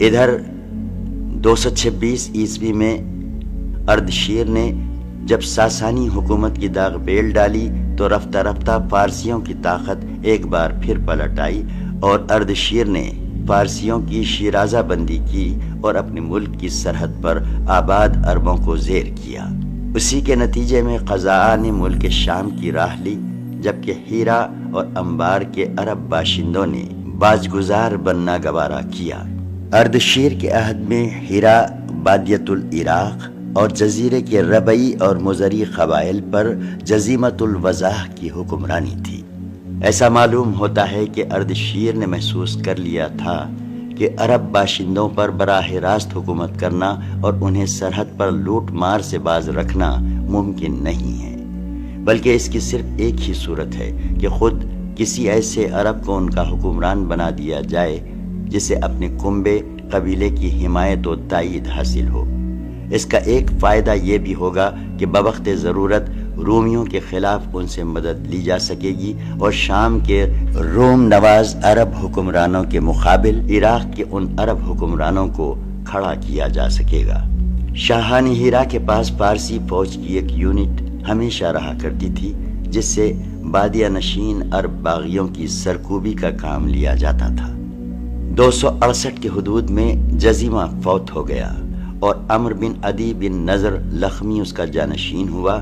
Speaker 1: ادھر 226 عیسوی میں اردشیر نے جب ساسانی حکومت کی داغ بیل ڈالی تو رفتہ رفتہ فارسیوں کی طاقت ایک بار پھر پلٹ آئی اور اردشیر نے فارسیوں کی شیرازہ بندی کی اور اپنے ملک کی سرحد پر آباد عربوں کو زیر کیا۔ اسی کے نتیجے میں قزاعہ نے ملک شام کی راہ لی، جبکہ ہیرا اور انبار کے عرب باشندوں نے باجگزار بننا گوارا کیا۔ اردشیر کے عہد میں ہیرا بادیت العراق اور جزیرے کے ربعی اور مزری قبائل پر جزیمت الوضاح کی حکمرانی تھی۔ ایسا معلوم ہوتا ہے کہ اردشیر نے محسوس کر لیا تھا کہ عرب باشندوں پر براہ راست حکومت کرنا اور انہیں سرحد پر لوٹ مار سے باز رکھنا ممکن نہیں ہے، بلکہ اس کی صرف ایک ہی صورت ہے کہ خود کسی ایسے عرب کو ان کا حکمران بنا دیا جائے جسے اپنے کنبے قبیلے کی حمایت و تائید حاصل ہو۔ اس کا ایک فائدہ یہ بھی ہوگا کہ بوقت ضرورت رومیوں کے خلاف ان سے مدد لی جا سکے گی اور شام کے روم نواز عرب حکمرانوں کے مقابل عراق کے ان عرب حکمرانوں کو کھڑا کیا جا سکے گا۔ شاہانی ہیرا کے پاس فارسی فوج کی ایک یونٹ ہمیشہ رہا کرتی تھی، جس سے بادیہ نشین عرب باغیوں کی سرکوبی کا کام لیا جاتا تھا۔ 268 کے حدود میں جزیمہ فوت ہو گیا اور عمرو بن عدی بن نضر لخمی اس کا جانشین ہوا۔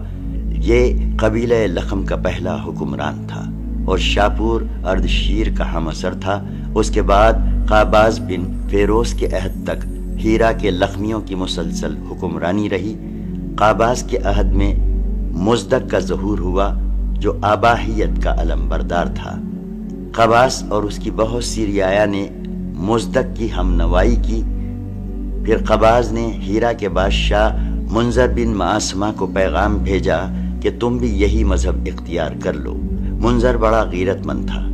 Speaker 1: یہ قبیلہ لخم کا پہلا حکمران تھا اور شاپور اردشیر کا ہم اثر تھا۔ اس کے بعد قاباز بن فیروز کے عہد تک ہیرا کے لخمیوں کی مسلسل حکمرانی رہی۔ قاباز کے عہد میں مزدک کا ظہور ہوا جو آباہیت کا علم بردار تھا۔ قاباز اور اس کی بہت سی رعایا نے مزدک کی ہم نوائی کی۔ پھر قاباز نے ہیرا کے بادشاہ منظر بن معاصمہ کو پیغام بھیجا کہ تم بھی یہی مذہب اختیار کر لو۔ منظر بڑا غیرت مند تھا،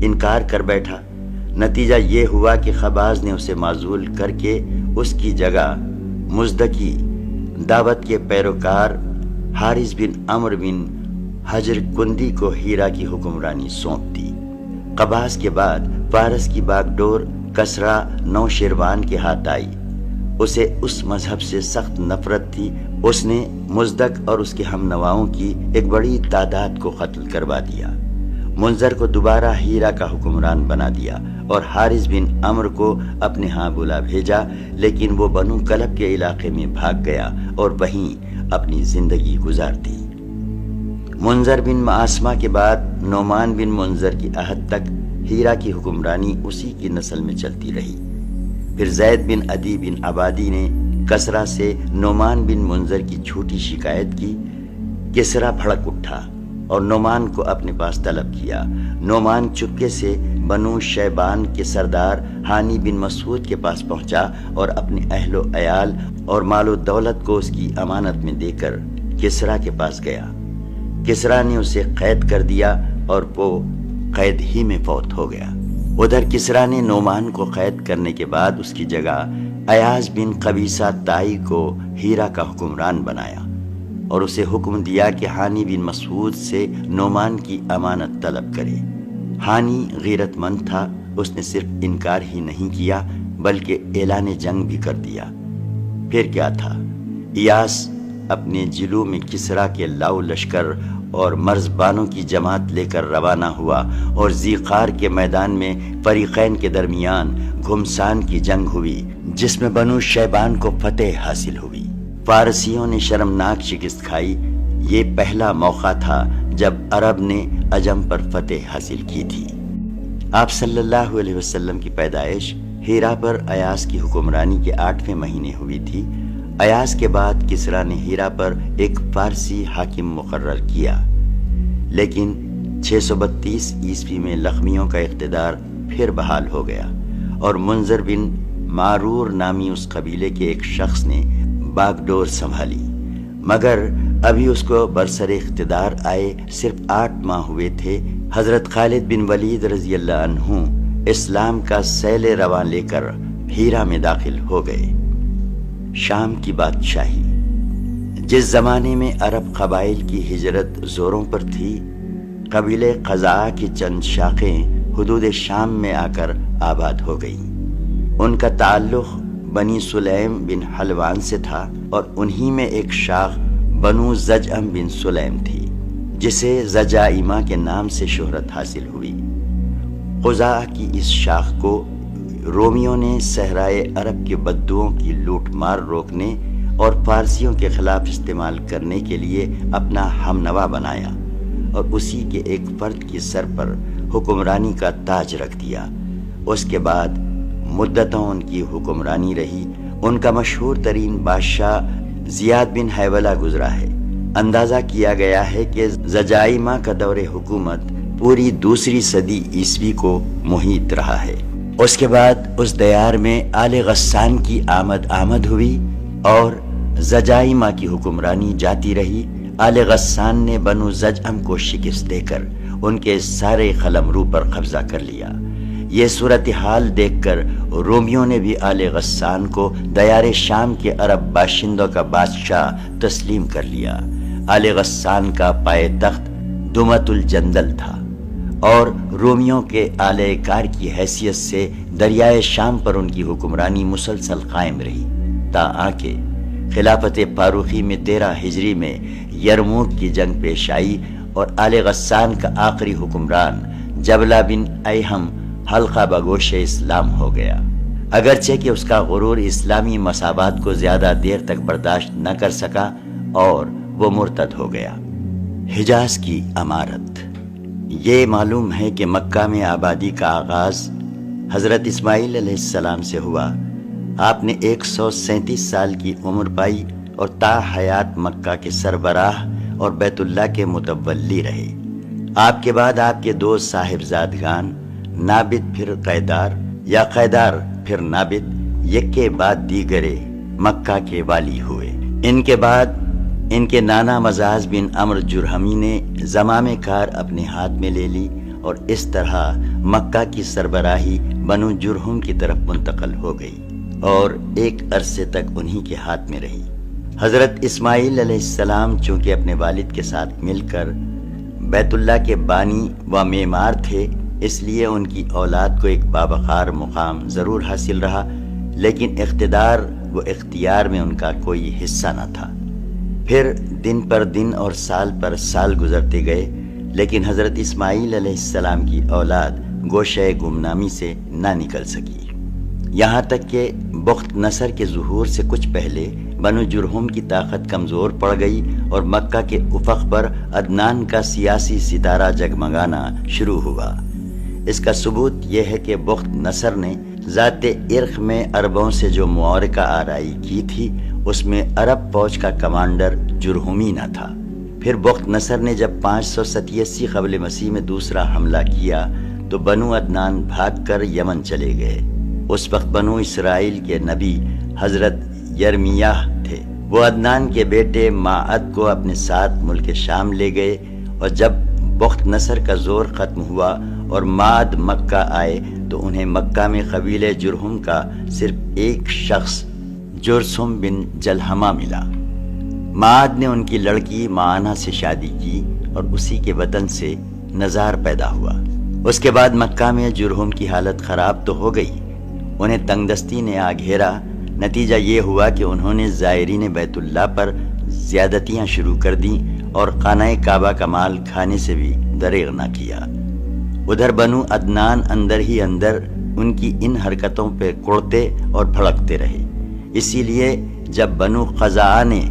Speaker 1: انکار کر بیٹھا۔ نتیجہ یہ ہوا کہ قاباز نے اسے معزول کر کے اس کی جگہ مزدکی دعوت کے پیروکار حارث بن عمرو بن حجر کندی کو ہیرا کی حکمرانی سونپ دی۔ قاباز کے بعد فارس کی باغ ڈور کسرا نوشیروان کے ہاتھ آئی۔ اسے اس مذہب سے سخت نفرت تھی۔ اس نے مزدک اور اس کے ہم نواؤں کی ایک بڑی تعداد کو قتل کروا دیا۔ منظر کو دوبارہ ہیرا کا حکمران بنا دیا اور حارث بن عمرو کو اپنے ہاں بلا بھیجا، لیکن وہ بنو کلب کے علاقے میں بھاگ گیا اور وہیں اپنی زندگی گزار دی۔ منظر بن معاصمہ کے بعد نعمان بن منظر کی عہد تک ہیرا کی حکمرانی اسی کی نسل میں چلتی رہی۔ پھر زید بن عدی بن عبادی نے کسرا سے نعمان بن منظر کی جھوٹی شکایت کی۔ کسرا بھڑک اٹھا اور نعمان کو اپنے پاس طلب کیا۔ نعمان چپکے سے بنو شیبان کے سردار ہانی بن مسعود کے پاس پہنچا اور اپنے اہل و عیال اور مال و دولت کو اس کی امانت میں دے کر کسرا کے پاس گیا۔ کسرا نے اسے قید کر دیا اور وہ قید ہی میں فوت ہو گیا۔ ادھر کسرا نے نعمان کو قید کرنے کے بعد اس کی جگہ ایاز بن قبیصہ تائی کو ہیرا کا حکمران بنایا اور اسے حکم دیا کہ ہانی بن مسعود سے نعمان کی امانت طلب کرے۔ ہانی غیرت مند تھا، اس نے صرف انکار ہی نہیں کیا بلکہ اعلان جنگ بھی کر دیا۔ پھر کیا تھا، ایاس اپنے جلو میں کسرا کے لاؤ لشکر اور مرزبانوں کی جماعت لے کر روانہ ہوا اور ذیقار کے میدان میں فریقین کے درمیان گھمسان کی جنگ ہوئی جس میں بنو شیبان کو فتح حاصل ہوئی۔ فارسیوں نے شرمناک شکست کھائی۔ یہ پہلا موقع تھا جب عرب نے عجم پر فتح حاصل کی تھی۔ آپ صلی اللہ علیہ وسلم کی پیدائش ہیرا پر ایاس کی حکمرانی کے 8ویں مہینے ہوئی تھی۔ ایاس کے بعد کسرا نے ہیرا پر ایک فارسی حاکم مقرر کیا، لیکن 632 عیسوی میں لخمیوں کا اقتدار پھر بحال ہو گیا اور منظر بن معرور نامی اس قبیلے کے ایک شخص نے باغ ڈور سنبھالی، مگر ابھی اس کو برسر اقتدار آئے صرف 8 ماہ ہوئے تھے۔ حضرت خالد بن ولید رضی اللہ عنہ اسلام کا سیل رواں لے کر ہیرا میں داخل ہو گئے۔ شام کی بادشاہی۔ جس زمانے میں عرب قبائل کی ہجرت زوروں پر تھی، قبیلے قزاع کی چند شاخیں حدود شام میں آ کر آباد ہو گئیں۔ ان کا تعلق بنی سلیم بن حلوان سے تھا اور انہی میں ایک شاخ بنو زجعم بن سلیم تھی جسے زجائمہ کے نام سے شہرت حاصل ہوئی۔ قزاع کی اس شاخ کو رومیوں نے صحرائے عرب کے بدوؤں کی لوٹ مار روکنے اور فارسیوں کے خلاف استعمال کرنے کے لیے اپنا ہمنوا بنایا اور اسی کے ایک فرد کی سر پر حکمرانی کا تاج رکھ دیا۔ اس کے بعد مدتوں ان کی حکمرانی رہی۔ ان کا مشہور ترین بادشاہ زیاد بن حیولہ گزرا ہے۔ اندازہ کیا گیا ہے کہ زجائمہ کا دور حکومت پوری 2 صدی عیسوی کو محیط رہا ہے۔ اس کے بعد اس دیار میں آل غسان کی آمد ہوئی اور زجائمہ کی حکمرانی جاتی رہی۔ آل غسان نے بنو زجعم کو شکست دے کر ان کے سارے قلمرو پر قبضہ کر لیا۔ یہ صورتحال دیکھ کر رومیوں نے بھی آل غسان کو دیار شام کے عرب باشندوں کا بادشاہ تسلیم کر لیا۔ آل غسان کا پائے تخت دمت الجندل تھا اور رومیوں کے آلہ کار کی حیثیت سے دریائے شام پر ان کی حکمرانی مسلسل قائم رہی تاکہ خلافت فاروقی میں 13 ہجری میں یرموک کی جنگ پیش آئی اور آل غسان کا آخری حکمران جبلہ بن ایہم حلقہ بگوش اسلام ہو گیا، اگرچہ کہ اس کا غرور اسلامی مساوات کو زیادہ دیر تک برداشت نہ کر سکا اور وہ مرتد ہو گیا۔ حجاز کی امارت۔ یہ معلوم ہے کہ مکہ میں آبادی کا آغاز حضرت اسماعیل علیہ السلام سے ہوا۔ آپ نے 137 سال کی عمر پائی اور تا حیات مکہ کے سربراہ اور بیت اللہ کے متولی رہے۔ آپ کے بعد آپ کے 2 صاحبزادگان نابد پھر قیدار یا قیدار پھر نابد یک کے بعد دیگرے مکہ کے والی ہوئے۔ ان کے بعد ان کے نانا مزاز بن عمرو جرہمی نے زمام کار اپنے ہاتھ میں لے لی اور اس طرح مکہ کی سربراہی بنو جرہم کی طرف منتقل ہو گئی اور ایک عرصے تک انہی کے ہاتھ میں رہی۔ حضرت اسماعیل علیہ السلام چونکہ اپنے والد کے ساتھ مل کر بیت اللہ کے بانی و معمار تھے، اس لیے ان کی اولاد کو ایک باوقار مقام ضرور حاصل رہا، لیکن اقتدار و اختیار میں ان کا کوئی حصہ نہ تھا۔ پھر دن پر دن اور سال پر سال گزرتے گئے، لیکن حضرت اسماعیل علیہ السلام کی اولاد گوشہ گمنامی سے نہ نکل سکی، یہاں تک کہ بخت نصر کے ظہور سے کچھ پہلے بنو جرہم کی طاقت کمزور پڑ گئی اور مکہ کے افق پر عدنان کا سیاسی ستارہ جگمگانا شروع ہوا۔ اس کا ثبوت یہ ہے کہ بخت نصر نے ذات عرق میں عربوں سے جو معرکہ آرائی کی تھی، اس میں عرب فوج کا کمانڈر جرہمی نہ تھا۔ پھر بخت نصر نے جب 587 قبل مسیح میں دوسرا حملہ کیا تو بنو عدنان بھاگ کر یمن چلے گئے۔ اس وقت بنو اسرائیل کے نبی حضرت یرمیاہ تھے۔ وہ عدنان کے بیٹے معد کو اپنے ساتھ ملک شام لے گئے، اور جب بخت نصر کا زور ختم ہوا اور معد مکہ آئے تو انہیں مکہ میں قبیلہ جرہم کا صرف ایک شخص جرثم بن جلحمہ ملا۔ معد نے ان کی لڑکی معانہ سے شادی کی اور اسی کے وطن سے نزار پیدا ہوا۔ اس کے بعد مکہ میں جرہم کی حالت خراب تو ہو گئی، انہیں تنگ دستی نے آ گھیرا۔ نتیجہ یہ ہوا کہ انہوں نے زائرین بیت اللہ پر زیادتیاں شروع کر دیں اور خانہ کعبہ کا مال کھانے سے بھی دریغ نہ کیا۔ ادھر بنو عدنان اندر ہی اندر ان کی ان حرکتوں پہ کڑتے اور بھڑکتے رہے۔ اسی لیے جب بنو قزاعہ نے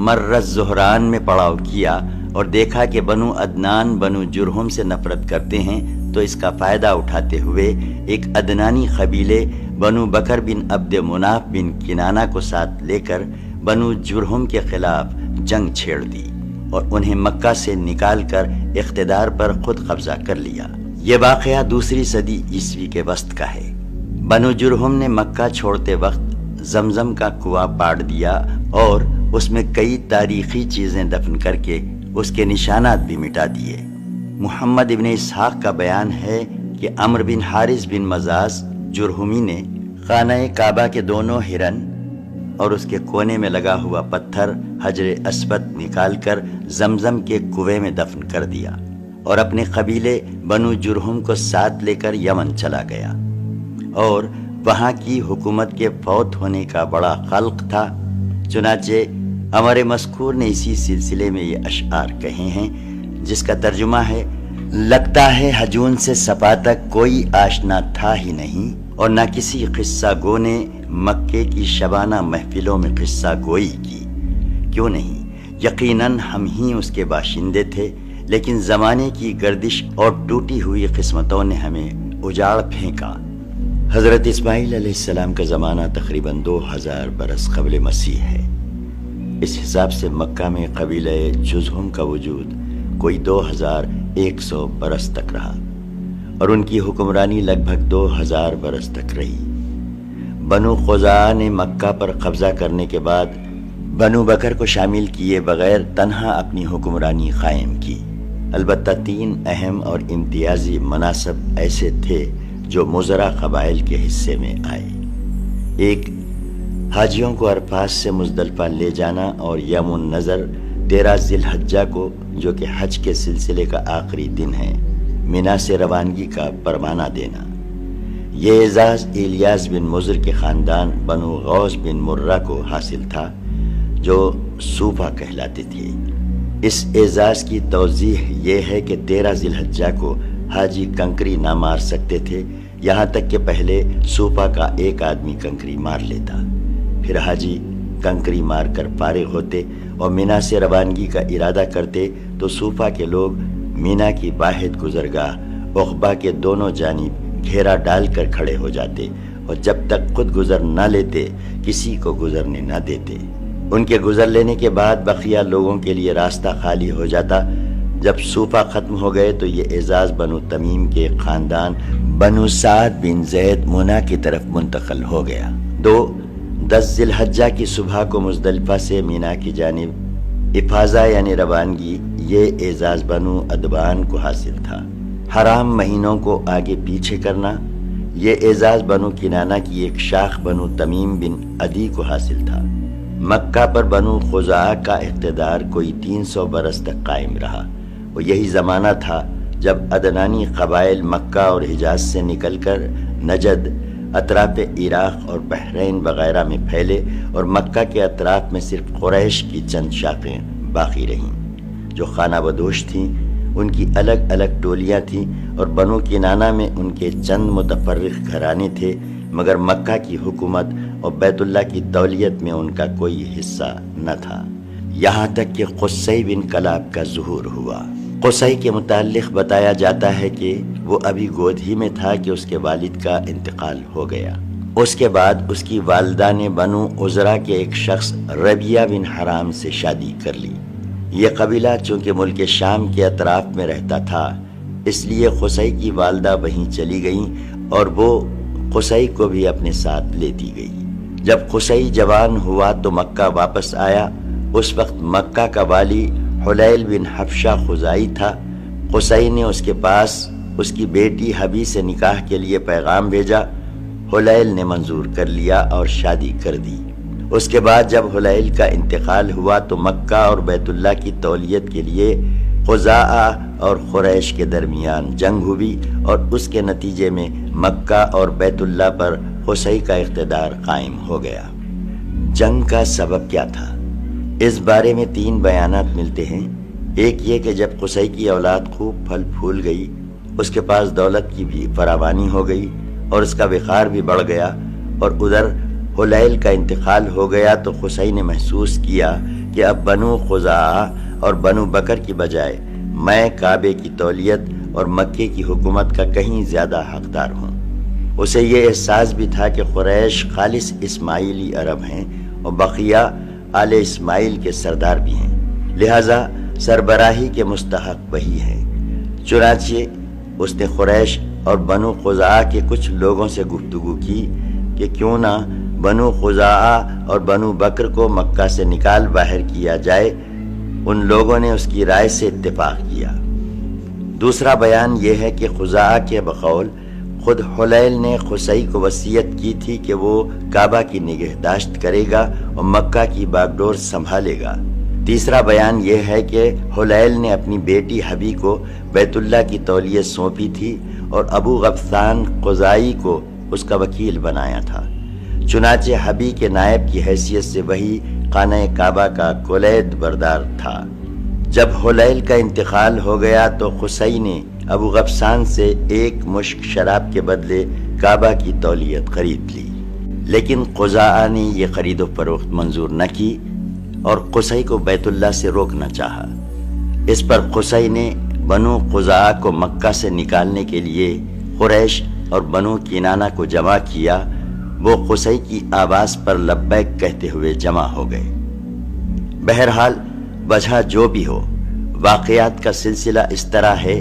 Speaker 1: مرز زہران میں پڑاؤ کیا اور دیکھا کہ بنو عدنان بنو جرہم سے نفرت کرتے ہیں، تو اس کا فائدہ اٹھاتے ہوئے ایک عدنانی قبیلے بنو بکر بن عبد مناف بن کنانہ کو ساتھ لے کر بنو جرہم کے خلاف جنگ چھیڑ دی اور انہیں مکہ سے نکال کر اقتدار پر خود قبضہ کر لیا۔ یہ واقعہ دوسری صدی عیسوی کے وسط کا ہے۔ بنو جرہم نے مکہ چھوڑتے وقت زمزم کا کنواں پاڑ دیا اور اس میں کئی تاریخی چیزیں دفن کر کے اس کے نشانات بھی مٹا دیے۔ محمد ابن اسحاق کا بیان ہے کہ عمرو بن حارث بن مزاز جرہمی نے خانہ کعبہ کے دونوں ہرن اور اس کے کونے میں لگا ہوا پتھر حجر اسود نکال کر زمزم کے کنویں میں دفن کر دیا اور اپنے قبیلے بنو جرہم کو ساتھ لے کر یمن چلا گیا، اور وہاں کی حکومت کے فوت ہونے کا بڑا خلق تھا۔ چنانچہ ہمارے مذکور نے اسی سلسلے میں یہ اشعار کہے ہیں، جس کا ترجمہ ہے: لگتا ہے ہجون سے صفا تک کوئی آشنا تھا ہی نہیں، اور نہ کسی قصہ گو نے مکے کی شبانہ محفلوں میں قصہ گوئی کی۔ کیوں نہیں، یقیناً ہم ہی اس کے باشندے تھے، لیکن زمانے کی گردش اور ٹوٹی ہوئی قسمتوں نے ہمیں اجاڑ پھینکا۔ حضرت اسماعیل علیہ السلام کا زمانہ تقریباً 2000 برس قبل مسیح ہے۔ اس حساب سے مکہ میں قبیلہ جرہم کا وجود کوئی 2100 برس تک رہا، اور ان کی حکمرانی لگ بھگ 2000 برس تک رہی۔ بنو قزاعہ نے مکہ پر قبضہ کرنے کے بعد بنو بکر کو شامل کیے بغیر تنہا اپنی حکمرانی قائم کی۔ البتہ 3 اہم اور امتیازی مناصب ایسے تھے جو مزرع قبائل کے حصے میں آئے۔ ایک، حاجیوں کو عرفات سے مزدلفہ لے جانا اور یوم النظر 13 ذی الحجہ کو، جو کہ حج کے سلسلے کا آخری دن ہے، منا سے روانگی کا پروانہ دینا۔ یہ اعزاز الیاس بن مضر کے خاندان بنو غوث بن مرہ کو حاصل تھا، جو صوفہ کہلاتے تھے۔ اس اعزاز کی توضیح یہ ہے کہ 13 ذی الحجہ کو حاجی کنکری نہ مار سکتے تھے، یہاں تک کہ پہلے صوفہ کا ایک آدمی کنکری مار لیتا، پھر حاجی کنکری مار کر فارغ ہوتے اور مینا سے روانگی کا ارادہ کرتے تو صوفہ کے لوگ مینا کی واحد گزرگاہ عقبہ کے دونوں جانب گھیرا ڈال کر کھڑے ہو جاتے اور جب تک خود گزر نہ لیتے کسی کو گزرنے نہ دیتے۔ ان کے گزر لینے کے بعد بقیہ لوگوں کے لیے راستہ خالی ہو جاتا۔ جب صوفہ ختم ہو گئے تو یہ اعزاز بنو تمیم کے خاندان بنو سعد بن زید منا کی طرف منتقل ہو گیا۔ 10 ذی الحجہ کی صبح کو مزدلفہ سے مینا کی جانب افاظہ یعنی روانگی، یہ اعزاز بنو ادبان کو حاصل تھا۔ حرام مہینوں کو آگے پیچھے کرنا، یہ اعزاز بنو کنانہ کی ایک شاخ بنو تمیم بن عدی کو حاصل تھا۔ مکہ پر بنو خزاعہ کا اقتدار کوئی 300 برس تک قائم رہا، وہ یہی زمانہ تھا جب عدنانی قبائل مکہ اور حجاز سے نکل کر نجد، اطراف عراق اور بحرین وغیرہ میں پھیلے اور مکہ کے اطراف میں صرف قریش کی چند شاخیں باقی رہیں جو خانہ بدوش تھیں۔ ان کی الگ الگ ٹولیاں تھیں اور بنو کنانہ میں ان کے چند متفرق گھرانے تھے، مگر مکہ کی حکومت اور بیت اللہ کی تولیت میں ان کا کوئی حصہ نہ تھا، یہاں تک کہ قصی بن کلاب کا ظہور ہوا۔ قصی کے متعلق بتایا جاتا ہے کہ وہ ابھی گود ہی میں تھا کہ اس کے والد کا انتقال ہو گیا۔ اس کے بعد اس کی والدہ نے بنو عزرہ کے ایک شخص ربیہ بن حرام سے شادی کر لی۔ یہ قبیلہ چونکہ ملک شام کے اطراف میں رہتا تھا، اس لیے قصی کی والدہ وہیں چلی گئیں اور وہ قصی کو بھی اپنے ساتھ لیتی گئی۔ جب قصی جوان ہوا تو مکہ واپس آیا۔ اس وقت مکہ کا والی حلیل بن حبشہ خزائی تھا۔ قصی نے اس کے پاس اس کی بیٹی حبی سے نکاح کے لیے پیغام بھیجا۔ حلیل نے منظور کر لیا اور شادی کر دی۔ اس کے بعد جب حلیل کا انتقال ہوا تو مکہ اور بیت اللہ کی تولیت کے لیے خزاعہ اور قریش کے درمیان جنگ ہوئی اور اس کے نتیجے میں مکہ اور بیت اللہ پر قصی کا اقتدار قائم ہو گیا۔ جنگ کا سبب کیا تھا؟ اس بارے میں 3 بیانات ملتے ہیں۔ ایک یہ کہ جب قصی کی اولاد خوب پھل پھول گئی، اس کے پاس دولت کی بھی فراوانی ہو گئی اور اس کا وقار بھی بڑھ گیا، اور ادھر حلیل کا انتقال ہو گیا تو قصی نے محسوس کیا کہ اب بنو خزاعہ اور بنو بکر کی بجائے میں کعبے کی تولیت اور مکے کی حکومت کا کہیں زیادہ حقدار ہوں۔ اسے یہ احساس بھی تھا کہ قریش خالص اسماعیلی عرب ہیں اور بقیہ آل اسماعیل کے سردار بھی ہیں، لہٰذا سربراہی کے مستحق وہی ہیں۔ چنانچہ اس نے قریش اور بنو خزاعہ کے کچھ لوگوں سے گفتگو کی کہ کیوں نہ بنو خزاعہ اور بنو بکر کو مکہ سے نکال باہر کیا جائے۔ ان لوگوں نے اس کی رائے سے اتفاق کیا۔ دوسرا بیان یہ ہے کہ خزاعہ کے بقول خود حلیل نے قصی کو وصیت کی تھی کہ وہ کعبہ کی نگہداشت کرے گا اور مکہ کی باغڈور سنبھالے گا۔ تیسرا بیان یہ ہے کہ حلیل نے اپنی بیٹی حبی کو بیت اللہ کی تولیت سونپی تھی اور ابو غفصان خزائی کو اس کا وکیل بنایا تھا۔ چنانچہ حبی کے نائب کی حیثیت سے وہی خانہ کعبہ کا کلید بردار تھا۔ جب حلیل کا انتقال ہو گیا تو قصی نے ابو غفصان سے 1 مشک شراب کے بدلے کعبہ کی تولیت خرید لی، لیکن خزاعہ نے یہ خرید و فروخت منظور نہ کی اور قصی کو بیت اللہ سے روکنا چاہا۔ اس پر قصی نے بنو خزاعہ کو مکہ سے نکالنے کے لیے قریش اور بنو کنانہ کو جمع کیا۔ وہ قصی کی آواز پر لبیک کہتے ہوئے جمع ہو گئے۔ بہرحال وجہ جو بھی ہو، واقعات کا سلسلہ اس طرح ہے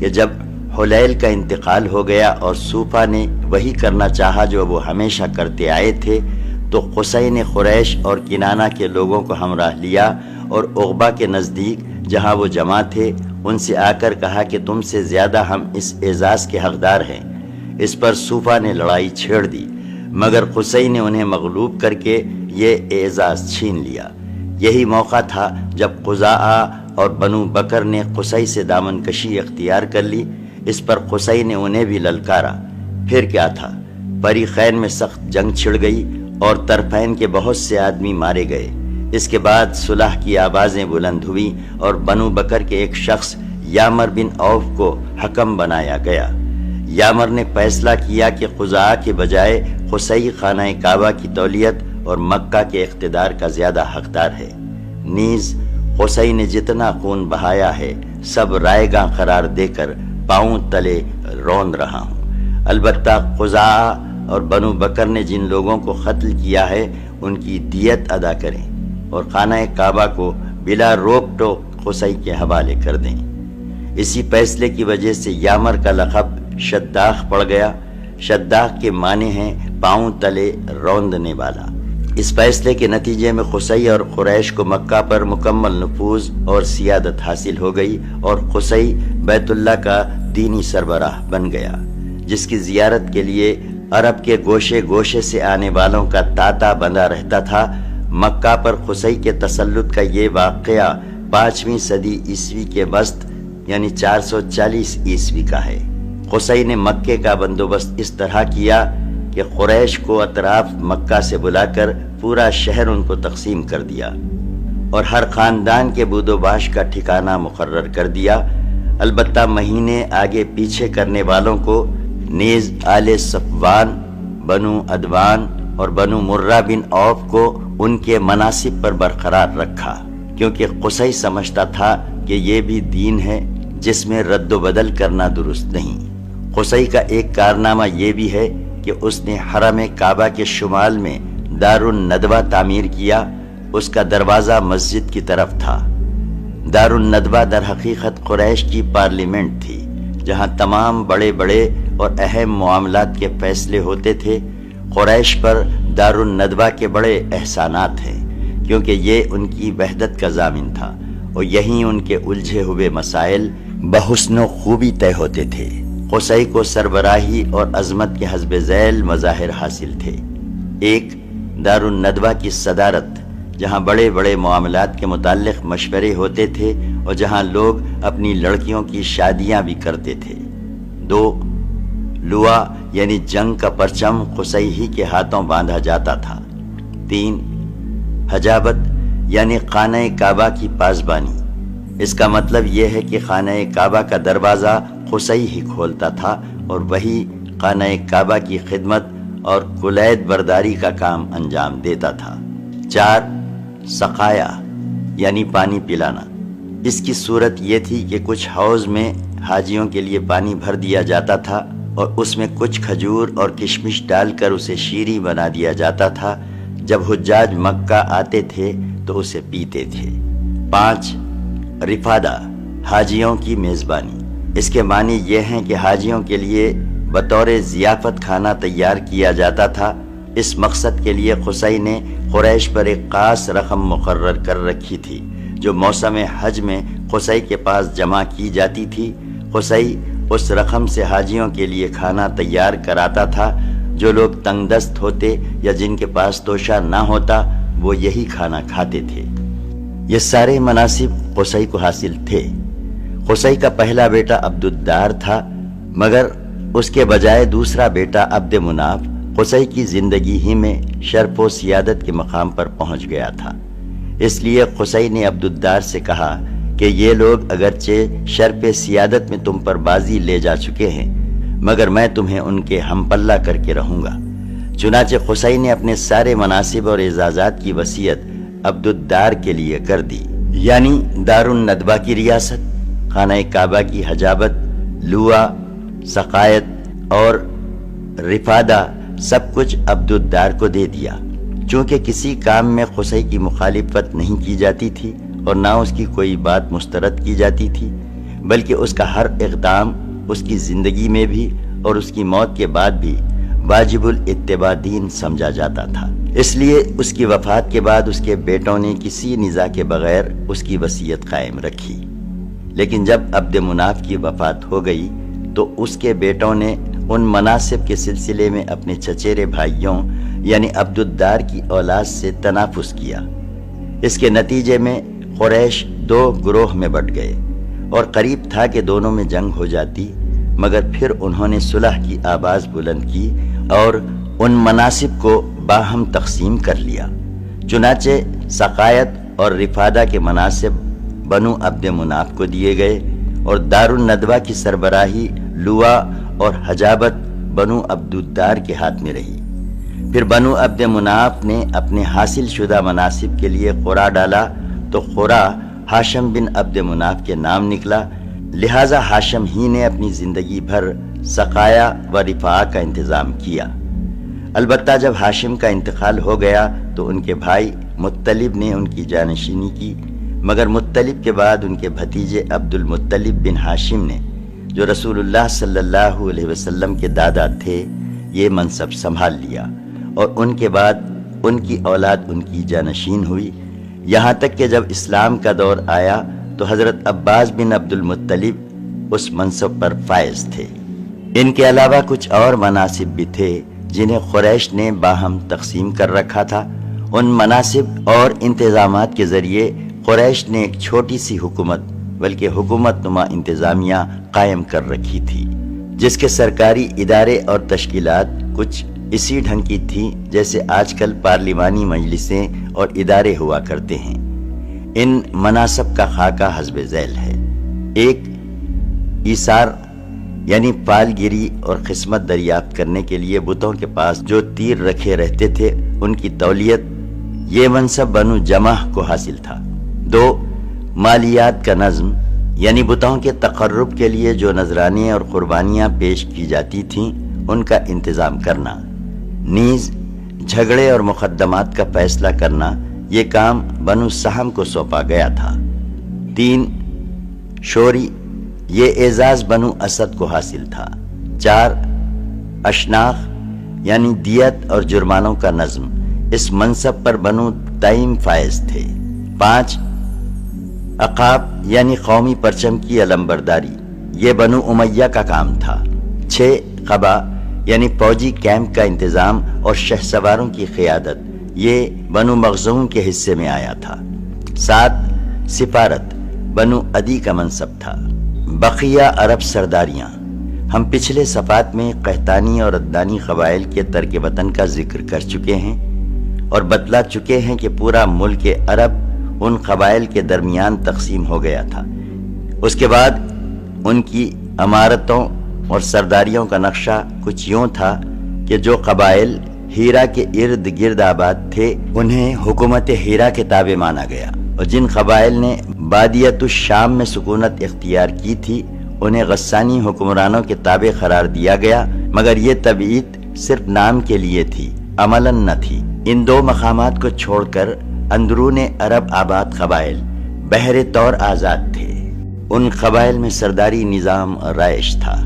Speaker 1: کہ جب حلیل کا انتقال ہو گیا اور صوفہ نے وہی کرنا چاہا جو وہ ہمیشہ کرتے آئے تھے، تو قصی نے قریش اور کنانہ کے لوگوں کو ہمراہ لیا اور عقبہ کے نزدیک جہاں وہ جمع تھے ان سے آ کر کہا کہ تم سے زیادہ ہم اس اعزاز کے حقدار ہیں۔ اس پر صوفہ نے لڑائی چھیڑ دی، مگر قصی نے انہیں مغلوب کر کے یہ اعزاز چھین لیا۔ یہی موقع تھا جب خزاعہ اور بنو بکر نے قصی سے دامن کشی اختیار کر لی۔ اس پر قصی نے انہیں بھی للکارا۔ پھر کیا تھا، فریقین میں سخت جنگ چھڑ گئی اور طرفین کے بہت سے آدمی مارے گئے۔ اس کے بعد صلح کی آوازیں بلند ہوئیں اور بنو بکر کے ایک شخص یامر بن عوف کو حکم بنایا گیا۔ یامر نے فیصلہ کیا کہ خزاعہ کے بجائے قصی خانہ کعبہ کی تولیت اور مکہ کے اقتدار کا زیادہ حقدار ہے، نیز قصی نے جتنا خون بہایا ہے سب رائے گاں قرار دے کر پاؤں تلے روند رہا ہوں۔ البتہ خزاعہ اور بنو بکر نے جن لوگوں کو قتل کیا ہے ان کی دیت ادا کریں اور خانہ کعبہ کو بلا روک ٹوک قصی کے حوالے کر دیں۔ اسی فیصلے کی وجہ سے یامر کا لقب شداخ پڑ گیا۔ شداخ کے معنی ہیں پاؤں تلے روندنے والا۔ اس فیصلے کے نتیجے میں قصی اور قریش کو مکہ پر مکمل نفوذ اور سیادت حاصل ہو گئی اور قصی بیت اللہ کا دینی سربراہ بن گیا، جس کی زیارت کے لیے عرب کے گوشے گوشے سے آنے والوں کا تانتا بندھا رہتا تھا۔ مکہ پر قصی کے تسلط کا یہ واقعہ 5ویں صدی عیسوی کے وسط یعنی 440 عیسوی کا ہے۔ قصی نے مکے کا بندوبست اس طرح کیا کہ قریش کو اطراف مکہ سے بلا کر پورا شہر ان کو تقسیم کر دیا اور ہر خاندان کے بود و باش کا ٹھکانہ مقرر کر دیا۔ البتہ مہینے آگے پیچھے کرنے والوں کو نیز آل صفوان، بنو عدوان اور بنو مرہ بن عوف کو ان کے مناصب پر برقرار رکھا، کیونکہ قصی سمجھتا تھا کہ یہ بھی دین ہے جس میں رد و بدل کرنا درست نہیں۔ قصی کا ایک کارنامہ یہ بھی ہے کہ اس نے حرم کعبہ کے شمال میں دار الندوہ تعمیر کیا۔ اس کا دروازہ مسجد کی طرف تھا۔ دار الندوہ در حقیقت قریش کی پارلیمنٹ تھی، جہاں تمام بڑے بڑے اور اہم معاملات کے فیصلے ہوتے تھے۔ قریش پر دار الندوہ کے بڑے احسانات ہیں، کیونکہ یہ ان کی وحدت کا ضامن تھا اور یہیں ان کے الجھے ہوئے مسائل بحسن و خوبی طے ہوتے تھے۔ قصی کو سربراہی اور عظمت کے حسب ذیل مظاہر حاصل تھے۔ ایک، دار الندوہ کی صدارت، جہاں بڑے بڑے معاملات کے متعلق مشورے ہوتے تھے اور جہاں لوگ اپنی لڑکیوں کی شادیاں بھی کرتے تھے۔ دو، لوا یعنی جنگ کا پرچم قصی ہی کے ہاتھوں باندھا جاتا تھا۔ تین، حجابت یعنی خانہ کعبہ کی پاسبانی۔ اس کا مطلب یہ ہے کہ خانہ کعبہ کا دروازہ قصی ہی کھولتا تھا اور وہی خانہ کعبہ کی خدمت اور کلید برداری کا کام انجام دیتا تھا۔ چار، سقایا یعنی پانی پلانا۔ اس کی صورت یہ تھی کہ کچھ حوض میں حاجیوں کے لیے پانی بھر دیا جاتا تھا اور اس میں کچھ کھجور اور کشمش ڈال کر اسے شیریں بنا دیا جاتا تھا۔ جب حجاج مکہ آتے تھے تو اسے پیتے تھے۔ پانچ، رفادہ حاجیوں کی میزبانی۔ اس کے معنی یہ ہیں کہ حاجیوں کے لیے بطور ضیافت کھانا تیار کیا جاتا تھا۔ اس مقصد کے لیے قصی نے قریش پر ایک خاص رقم مقرر کر رکھی تھی جو موسم حج میں قصی کے پاس جمع کی جاتی تھی۔ قصی اس رقم سے حاجیوں کے لیے کھانا تیار کراتا تھا۔ جو لوگ تنگ دست ہوتے یا جن کے پاس توشہ نہ ہوتا وہ یہی کھانا کھاتے تھے۔ یہ سارے مناصب قصی کو حاصل تھے۔ قصی کا پہلا بیٹا عبد الدار تھا، مگر اس کے بجائے دوسرا بیٹا عبد مناف قصی کی زندگی ہی میں شرف و سیادت کے مقام پر پہنچ گیا تھا۔ اس لیے قصی نے عبد الدار سے کہا کہ یہ لوگ اگرچہ شرف سیادت میں تم پر بازی لے جا چکے ہیں، مگر میں تمہیں ان کے ہم پلہ کر کے رہوں گا۔ چنانچہ قصی نے اپنے سارے مناصب اور اعزازات کی وصیت عبد الدار کے لیے کر دی، یعنی دار الندوہ کی ریاست، خانہ کعبہ کی حجابت، لوا، سقایت اور رفادہ سب کچھ عبد الدار کو دے دیا۔ چونکہ کسی کام میں قصی کی مخالفت نہیں کی جاتی تھی اور نہ اس کی کوئی بات مسترد کی جاتی تھی، بلکہ اس کا ہر اقدام اس کی زندگی میں بھی اور اس کی موت کے بعد بھی واجب الاتباع دین سمجھا جاتا تھا۔ اس لیے اس کی وفات کے بعد اس کے بیٹوں نے کسی نزاع کے بغیر اس کی وصیت قائم رکھی، لیکن جب عبد مناف کی وفات ہو گئی تو اس کے بیٹوں نے ان مناصب کے سلسلے میں اپنے چچیرے بھائیوں یعنی عبد الدار کی اولاد سے تنافس کیا۔ اس کے نتیجے میں قریش دو گروہ میں بٹ گئے اور قریب تھا کہ دونوں میں جنگ ہو جاتی، مگر پھر انہوں نے صلح کی آواز بلند کی اور ان مناصب کو باہم تقسیم کر لیا۔ چنانچہ سقایت اور رفادہ کے مناصب بنو عبد مناف کو دیے گئے اور دار الندوہ کی سربراہی لوا اور حجابت بنو عبد الدار کے ہاتھ میں رہی۔ پھر بنو عبد مناف نے اپنے حاصل شدہ مناصب کے لیے قرا ڈالا تو قرا ہاشم بن عبد مناف کے نام نکلا، لہٰذا ہاشم ہی نے اپنی زندگی بھر سقایا و رفاع کا انتظام کیا۔ البتہ جب ہاشم کا انتقال ہو گیا تو ان کے بھائی مطلب نے ان کی جانشینی کی، مگر مطلب کے بعد ان کے بھتیجے عبد المطلب بن ہاشم نے، جو رسول اللہ صلی اللہ علیہ وسلم کے دادا تھے، یہ منصب سنبھال لیا اور ان کے بعد ان کی اولاد ان کی جانشین ہوئی، یہاں تک کہ جب اسلام کا دور آیا تو حضرت عباس بن عبد المطلب اس منصب پر فائز تھے۔ ان کے علاوہ کچھ اور مناصب بھی تھے جنہیں قریش نے باہم تقسیم کر رکھا تھا۔ ان مناصب اور انتظامات کے ذریعے قریش نے ایک چھوٹی سی حکومت بلکہ حکومت نما انتظامیہ قائم کر رکھی تھی، جس کے سرکاری ادارے اور تشکیلات کچھ اسی ڈھنگ کی تھی جیسے آج کل پارلیمانی مجلسیں اور ادارے ہوا کرتے ہیں۔ ان مناصب کا خاکہ حسب ذیل ہے۔ ایک، ایثار یعنی پال گیری اور قسمت دریافت کرنے کے لیے بتوں کے پاس جو تیر رکھے رہتے تھے ان کی تولیت، یہ منصب بنو جمح کو حاصل تھا۔ دو، مالیات کا نظم یعنی بتوں کے تقرب کے لیے جو نذرانے اور قربانیاں پیش کی جاتی تھیں ان کا انتظام کرنا۔ نیز جھگڑے اور مقدمات کا فیصلہ کرنا، یہ کام بنو سہم کو سونپا گیا تھا۔ تین، شوری، یہ اعزاز بنو اسد کو حاصل تھا۔ چار، اشناخ یعنی دیت اور جرمانوں کا نظم، اس منصب پر بنو تیم فائز تھے۔ پانچ، عقاب یعنی قومی پرچم کی علمبرداری، یہ بنو امیہ کا کام تھا۔ چھ، قبا یعنی فوجی کیمپ کا انتظام اور شہ سواروں کی قیادت، یہ بنو مخزوم کے حصے میں آیا تھا۔ سات، سفارت، بنو عدی کا منصب تھا۔ بقیہ عرب سرداریاں، ہم پچھلے صفحات میں قحطانی اور عدنانی قبائل کے ترک وطن کا ذکر کر چکے ہیں اور بتلا چکے ہیں کہ پورا ملک عرب ان قبائل کے درمیان تقسیم ہو گیا تھا۔ اس کے بعد ان کی امارتوں اور سرداریوں کا نقشہ کچھ یوں تھا کہ جو قبائل ہیرا کے ارد گرد آباد تھے انہیں حکومت ہیرا کے تابع مانا گیا، اور جن قبائل نے بادیت الشام میں سکونت اختیار کی تھی انہیں غسانی حکمرانوں کے تابع قرار دیا گیا، مگر یہ تبعید صرف نام کے لیے تھی، عملاً نہ تھی۔ ان دو مقامات کو چھوڑ کر اندرون عرب آباد قبائل بحر طور آزاد تھے۔ ان قبائل میں سرداری نظام رائج تھا،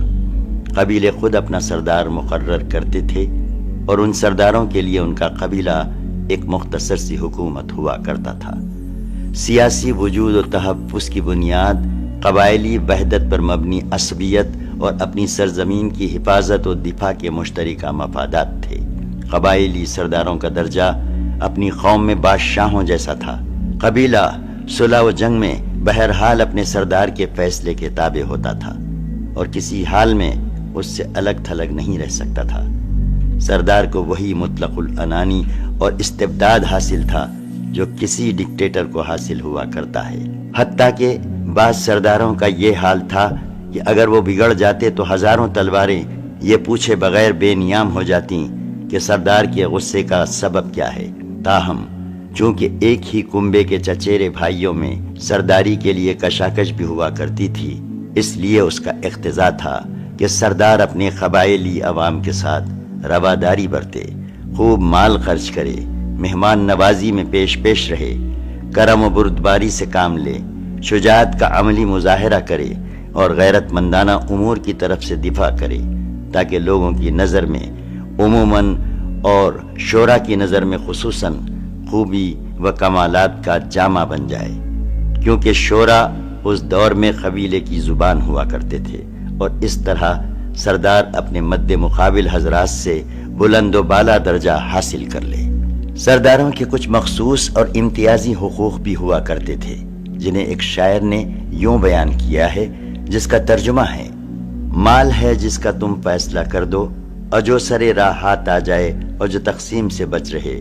Speaker 1: قبیلے خود اپنا سردار مقرر کرتے تھے اور ان سرداروں کے لیے ان کا قبیلہ ایک مختصر سی حکومت ہوا کرتا تھا۔ سیاسی وجود و تحفظ کی بنیاد قبائلی وحدت پر مبنی عصبیت اور اپنی سرزمین کی حفاظت و دفاع کے مشترکہ مفادات تھے۔ قبائلی سرداروں کا درجہ اپنی قوم میں بادشاہوں جیسا تھا۔ قبیلہ صلح و جنگ میں بہرحال اپنے سردار کے فیصلے کے تابع ہوتا تھا اور کسی حال میں اس سے الگ تھلگ نہیں رہ سکتا تھا۔ سردار کو وہی مطلق العنانی اور استبداد حاصل تھا جو کسی ڈکٹیٹر کو حاصل ہوا کرتا ہے۔ حتیٰ کہ بعض سرداروں کا یہ حال تھا کہ اگر وہ بگڑ جاتے تو ہزاروں تلواریں یہ پوچھے بغیر بے نیام ہو جاتی کہ سردار کے غصے کا سبب کیا ہے۔ تاہم چونکہ ایک ہی کنبے کے چچیرے بھائیوں میں سرداری کے لیے کشاکش بھی ہوا کرتی تھی، اس لیے اس کا اقتضا تھا کہ سردار اپنے قبائلی عوام کے ساتھ رواداری برتے، خوب مال خرچ کرے، مہمان نوازی میں پیش رہے، کرم و بردباری سے کام لے، شجاعت کا عملی مظاہرہ کرے اور غیرت مندانہ امور کی طرف سے دفاع کرے، تاکہ لوگوں کی نظر میں عموماً اور شورا کی نظر میں خصوصاً خوبی و کمالات کا جامع بن جائے، کیونکہ شورا اس دور میں قبیلے کی زبان ہوا کرتے تھے اور اس طرح سردار اپنے مد مقابل حضرات سے بلند و بالا درجہ حاصل کر لے۔ سرداروں کے کچھ مخصوص اور امتیازی حقوق بھی ہوا کرتے تھے جنہیں ایک شاعر نے یوں بیان کیا ہے، جس کا ترجمہ ہے: مال ہے جس کا تم فیصلہ کر دو، اور جو سرے راہ ہاتھ آ جائے اور جو تقسیم سے بچ رہے۔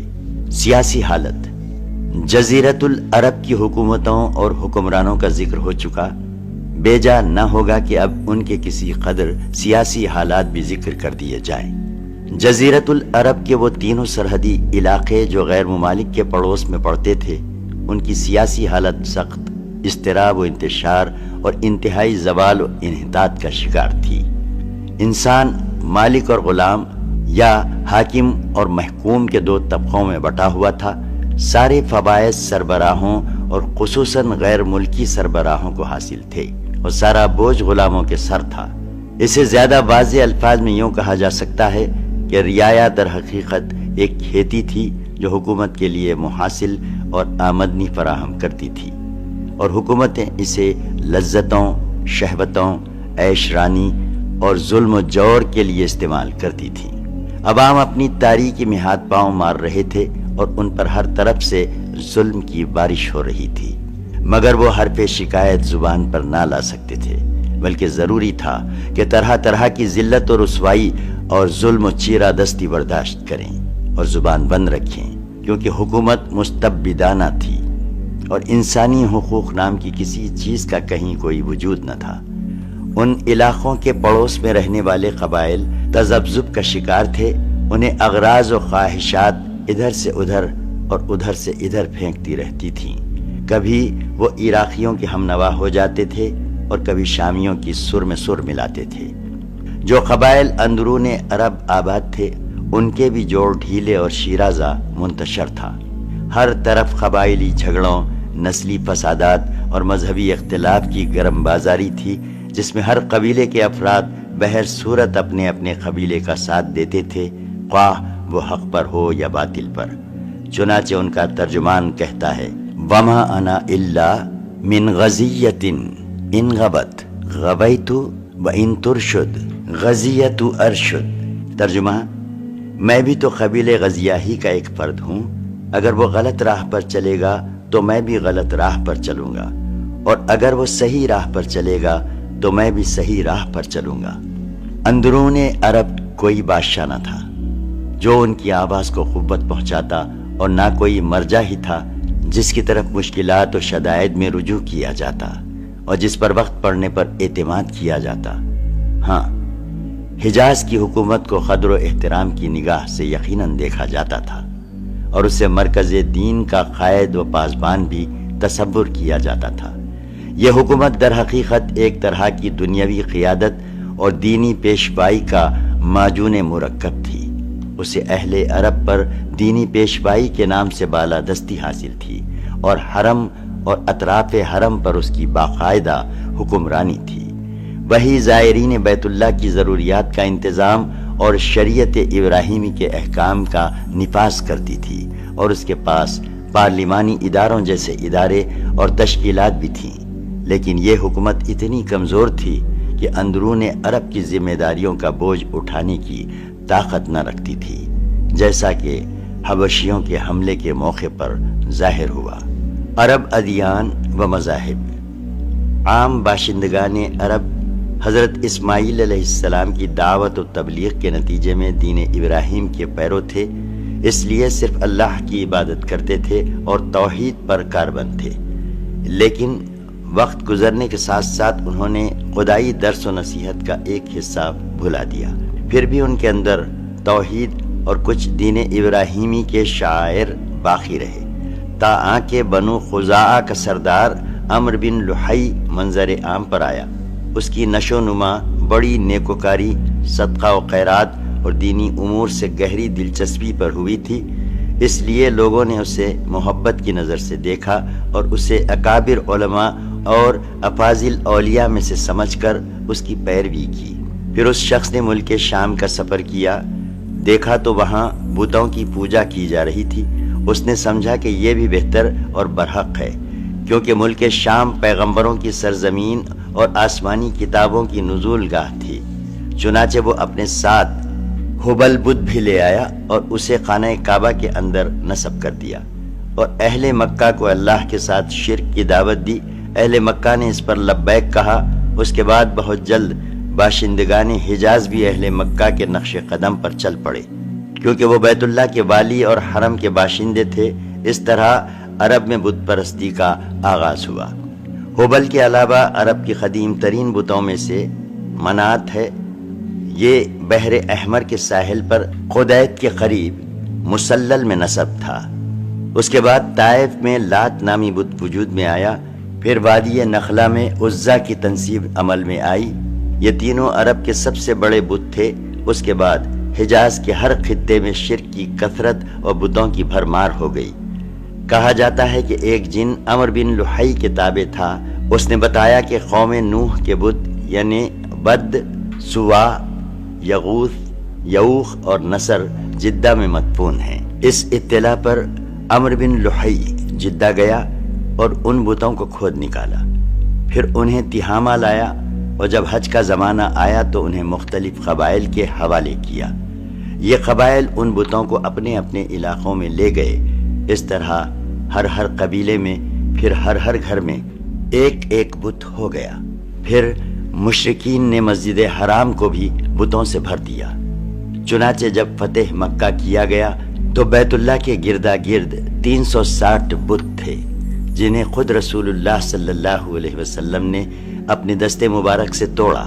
Speaker 1: سیاسی حالت جزیرت العرب کی حکومتوں اور حکمرانوں کا ذکر ہو چکا، بیجا نہ ہوگا کہ اب ان کے کسی قدر سیاسی حالات بھی ذکر کر دیے جائیں۔ جزیرت العرب کے وہ تینوں سرحدی علاقے جو غیر ممالک کے پڑوس میں پڑتے تھے، ان کی سیاسی حالت سخت اضطراب و انتشار اور انتہائی زوال و انحطاط کا شکار تھی۔ انسان مالک اور غلام یا حاکم اور محکوم کے دو طبقوں میں بٹا ہوا تھا۔ سارے فوائد سربراہوں اور خصوصاً غیر ملکی سربراہوں کو حاصل تھے اور سارا بوجھ غلاموں کے سر تھا۔ اسے زیادہ واضح الفاظ میں یوں کہا جا سکتا ہے کہ رعایا در حقیقت ایک کھیتی تھی جو حکومت کے لیے محاصل اور آمدنی فراہم کرتی تھی، اور حکومتیں اسے لذتوں، شہوتوں، عیش رانی اور ظلم و جور کے لیے استعمال کرتی تھیں۔ عوام اپنی تاریکی میں ہاتھ پاؤں مار رہے تھے اور ان پر ہر طرف سے ظلم کی بارش ہو رہی تھی، مگر وہ حرف شکایت زبان پر نہ لا سکتے تھے، بلکہ ضروری تھا کہ طرح طرح کی ذلت و رسوائی اور ظلم و چیرہ دستی برداشت کریں اور زبان بند رکھیں، کیونکہ حکومت مستبدانہ تھی اور انسانی حقوق نام کی کسی چیز کا کہیں کوئی وجود نہ تھا۔ ان علاقوں کے پڑوس میں رہنے والے قبائل تذبذب کا شکار تھے، انہیں اغراض و خواہشات ادھر سے ادھر اور ادھر سے ادھر پھینکتی رہتی تھیں۔ کبھی وہ عراقیوں کے ہم نوا ہو جاتے تھے اور کبھی شامیوں کی سر میں سر ملاتے تھے۔ جو قبائل اندرون عرب آباد تھے ان کے بھی جوڑ ڈھیلے اور شیرازہ منتشر تھا۔ ہر طرف قبائلی جھگڑوں، نسلی فسادات اور مذہبی اختلاف کی گرم بازاری تھی، جس میں ہر قبیلے کے افراد بہر صورت اپنے اپنے قبیلے کا ساتھ دیتے تھے، خواہ وہ حق پر ہو یا باطل پر۔ چنانچہ ان کا ترجمان کہتا ہے، وَمَا أَنَا إِلَّا مِنْ غَزِيَّةٍ إِنْ غَبَتْ غَبَيْتُ وَإِنْ تُرْشُدْ غَزِيَّةُ أَرْشُدْ۔ ترجمہ، میں بھی تو قبیلے غزیہ ہی کا ایک فرد ہوں، اگر وہ غلط راہ پر چلے گا تو میں بھی غلط راہ پر چلوں گا، اور اگر وہ صحیح راہ پر چلے گا تو میں بھی صحیح راہ پر چلوں گا۔ اندرون عرب کوئی بادشاہ نہ تھا جو ان کی آواز کو قوت پہنچاتا، اور نہ کوئی مرجع ہی تھا جس کی طرف مشکلات و شدائد میں رجوع کیا جاتا اور جس پر وقت پڑنے پر اعتماد کیا جاتا۔ ہاں، حجاز کی حکومت کو قدر و احترام کی نگاہ سے یقیناً دیکھا جاتا تھا، اور اسے مرکز دین کا قائد و پاسبان بھی تصور کیا جاتا تھا۔ یہ حکومت در حقیقت ایک طرح کی دنیاوی قیادت اور دینی پیشوائی کا معجون مرکب تھی۔ اسے اہل عرب پر دینی پیشوائی کے نام سے بالادستی حاصل تھی، اور حرم اور اطراف حرم پر اس کی باقاعدہ حکمرانی تھی۔ وہی زائرین بیت اللہ کی ضروریات کا انتظام اور شریعت ابراہیمی کے احکام کا نفاذ کرتی تھی، اور اس کے پاس پارلیمانی اداروں جیسے ادارے اور تشکیلات بھی تھیں، لیکن یہ حکومت اتنی کمزور تھی کہ اندرون عرب کی ذمہ داریوں کا بوجھ اٹھانے کی طاقت نہ رکھتی تھی، جیسا کہ حبشیوں کے حملے کے موقع پر ظاہر ہوا۔ عرب ادیان و مذاہب۔ عام باشندگان عرب حضرت اسماعیل علیہ السلام کی دعوت و تبلیغ کے نتیجے میں دین ابراہیم کے پیرو تھے، اس لیے صرف اللہ کی عبادت کرتے تھے اور توحید پر کاربند تھے، لیکن وقت گزرنے کے ساتھ ساتھ انہوں نے خدائی درس و نصیحت کا ایک حصہ بھلا دیا۔ پھر بھی ان کے اندر توحید اور کچھ دین ابراہیمی کے شعائر باقی رہے، تاآں کہ بنو خزاعہ کا سردار عمرو بن لحی منظر عام پر آیا۔ اس کی نشو نما بڑی نیکوکاری، صدقہ و خیرات اور دینی امور سے گہری دلچسپی پر ہوئی تھی، اس لیے لوگوں نے اسے محبت کی نظر سے دیکھا اور اسے اکابر علماء اور افاضل اولیاء میں سے سمجھ کر اس کی پیروی کی۔ پھر اس شخص نے ملک شام کا سفر کیا، دیکھا تو وہاں بتوں کی پوجا کی جا رہی تھی۔ اس نے سمجھا کہ یہ بھی بہتر اور برحق ہے، کیونکہ ملک شام پیغمبروں کی سرزمین اور آسمانی کتابوں کی نزول گاہ تھی۔ چنانچہ وہ اپنے ساتھ ہبل بت بھی لے آیا اور اسے خانہ کعبہ کے اندر نصب کر دیا، اور اہل مکہ کو اللہ کے ساتھ شرک کی دعوت دی۔ اہل مکہ نے اس پر لبیک کہا۔ اس کے بعد بہت جلد باشندگان حجاز بھی اہل مکہ کے نقش قدم پر چل پڑے، کیونکہ وہ بیت اللہ کے والی اور حرم کے باشندے تھے۔ اس طرح عرب میں بت پرستی کا آغاز ہوا۔ ہبل کے علاوہ عرب کی قدیم ترین بتوں میں سے منات ہے۔ یہ بحر احمر کے ساحل پر قدیت کے قریب مسلل میں نصب تھا۔ اس کے بعد طائف میں لات نامی بت وجود میں آیا، پھر وادی نخلا میں عزا کی تنصیب عمل میں آئی۔ یہ تینوں عرب کے سب سے بڑے بت تھے۔ اس کے بعد حجاز کے ہر خطے میں شرک کی کثرت اور بتوں کی بھرمار ہو گئی۔ کہا جاتا ہے کہ ایک جن عمر بن لحی کے تابع تھا، اس نے بتایا کہ قوم نوح کے بت یعنی بد، سوا، یغوث، یعوق اور نصر جدہ میں مدفون ہیں۔ اس اطلاع پر عمر بن لحی جدہ گیا اور ان بتوں کو کھود نکالا، پھر انہیں تہامہ لایا، اور جب حج کا زمانہ آیا تو انہیں مختلف قبائل کے حوالے کیا۔ یہ قبائل ان بتوں کو اپنے اپنے علاقوں میں لے گئے۔ اس طرح ہر قبیلے میں، پھر ہر گھر میں ایک ایک بت ہو گیا۔ پھر مشرکین نے مسجد حرام کو بھی بتوں سے بھر دیا۔ چنانچہ جب فتح مکہ کیا گیا تو بیت اللہ کے گردا گرد 360 بت تھے، جنہیں خود رسول اللہ صلی اللہ علیہ وسلم نے اپنے دستے مبارک سے توڑا۔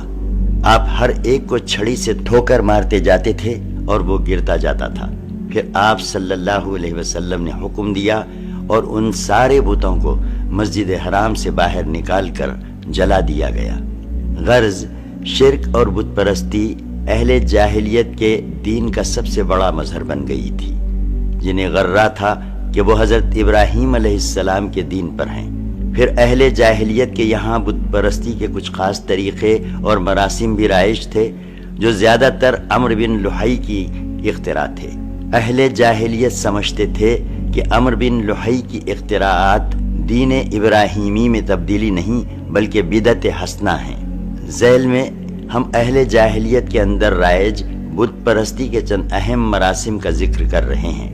Speaker 1: آپ ہر ایک کو چھڑی سے ٹھوکر مارتے جاتے تھے اور وہ گرتا جاتا تھا۔ پھر آپ صلی اللہ علیہ وسلم نے حکم دیا اور ان سارے بتوں کو مسجد حرام سے باہر نکال کر جلا دیا گیا۔ غرض شرک اور بت پرستی اہل جاہلیت کے دین کا سب سے بڑا مظہر بن گئی تھی، جنہیں غرہ تھا کہ وہ حضرت ابراہیم علیہ السلام کے دین پر ہیں۔ پھر اہل جاہلیت کے یہاں بت پرستی کے کچھ خاص طریقے اور مراسم بھی رائج تھے، جو زیادہ تر عمر بن لحی کی اختراع تھے۔ اہل جاہلیت سمجھتے تھے کہ عمر بن لحی کی اختراعات دین ابراہیمی میں تبدیلی نہیں بلکہ بدعت حسنہ ہیں۔ ذیل میں ہم اہل جاہلیت کے اندر رائج بت پرستی کے چند اہم مراسم کا ذکر کر رہے ہیں۔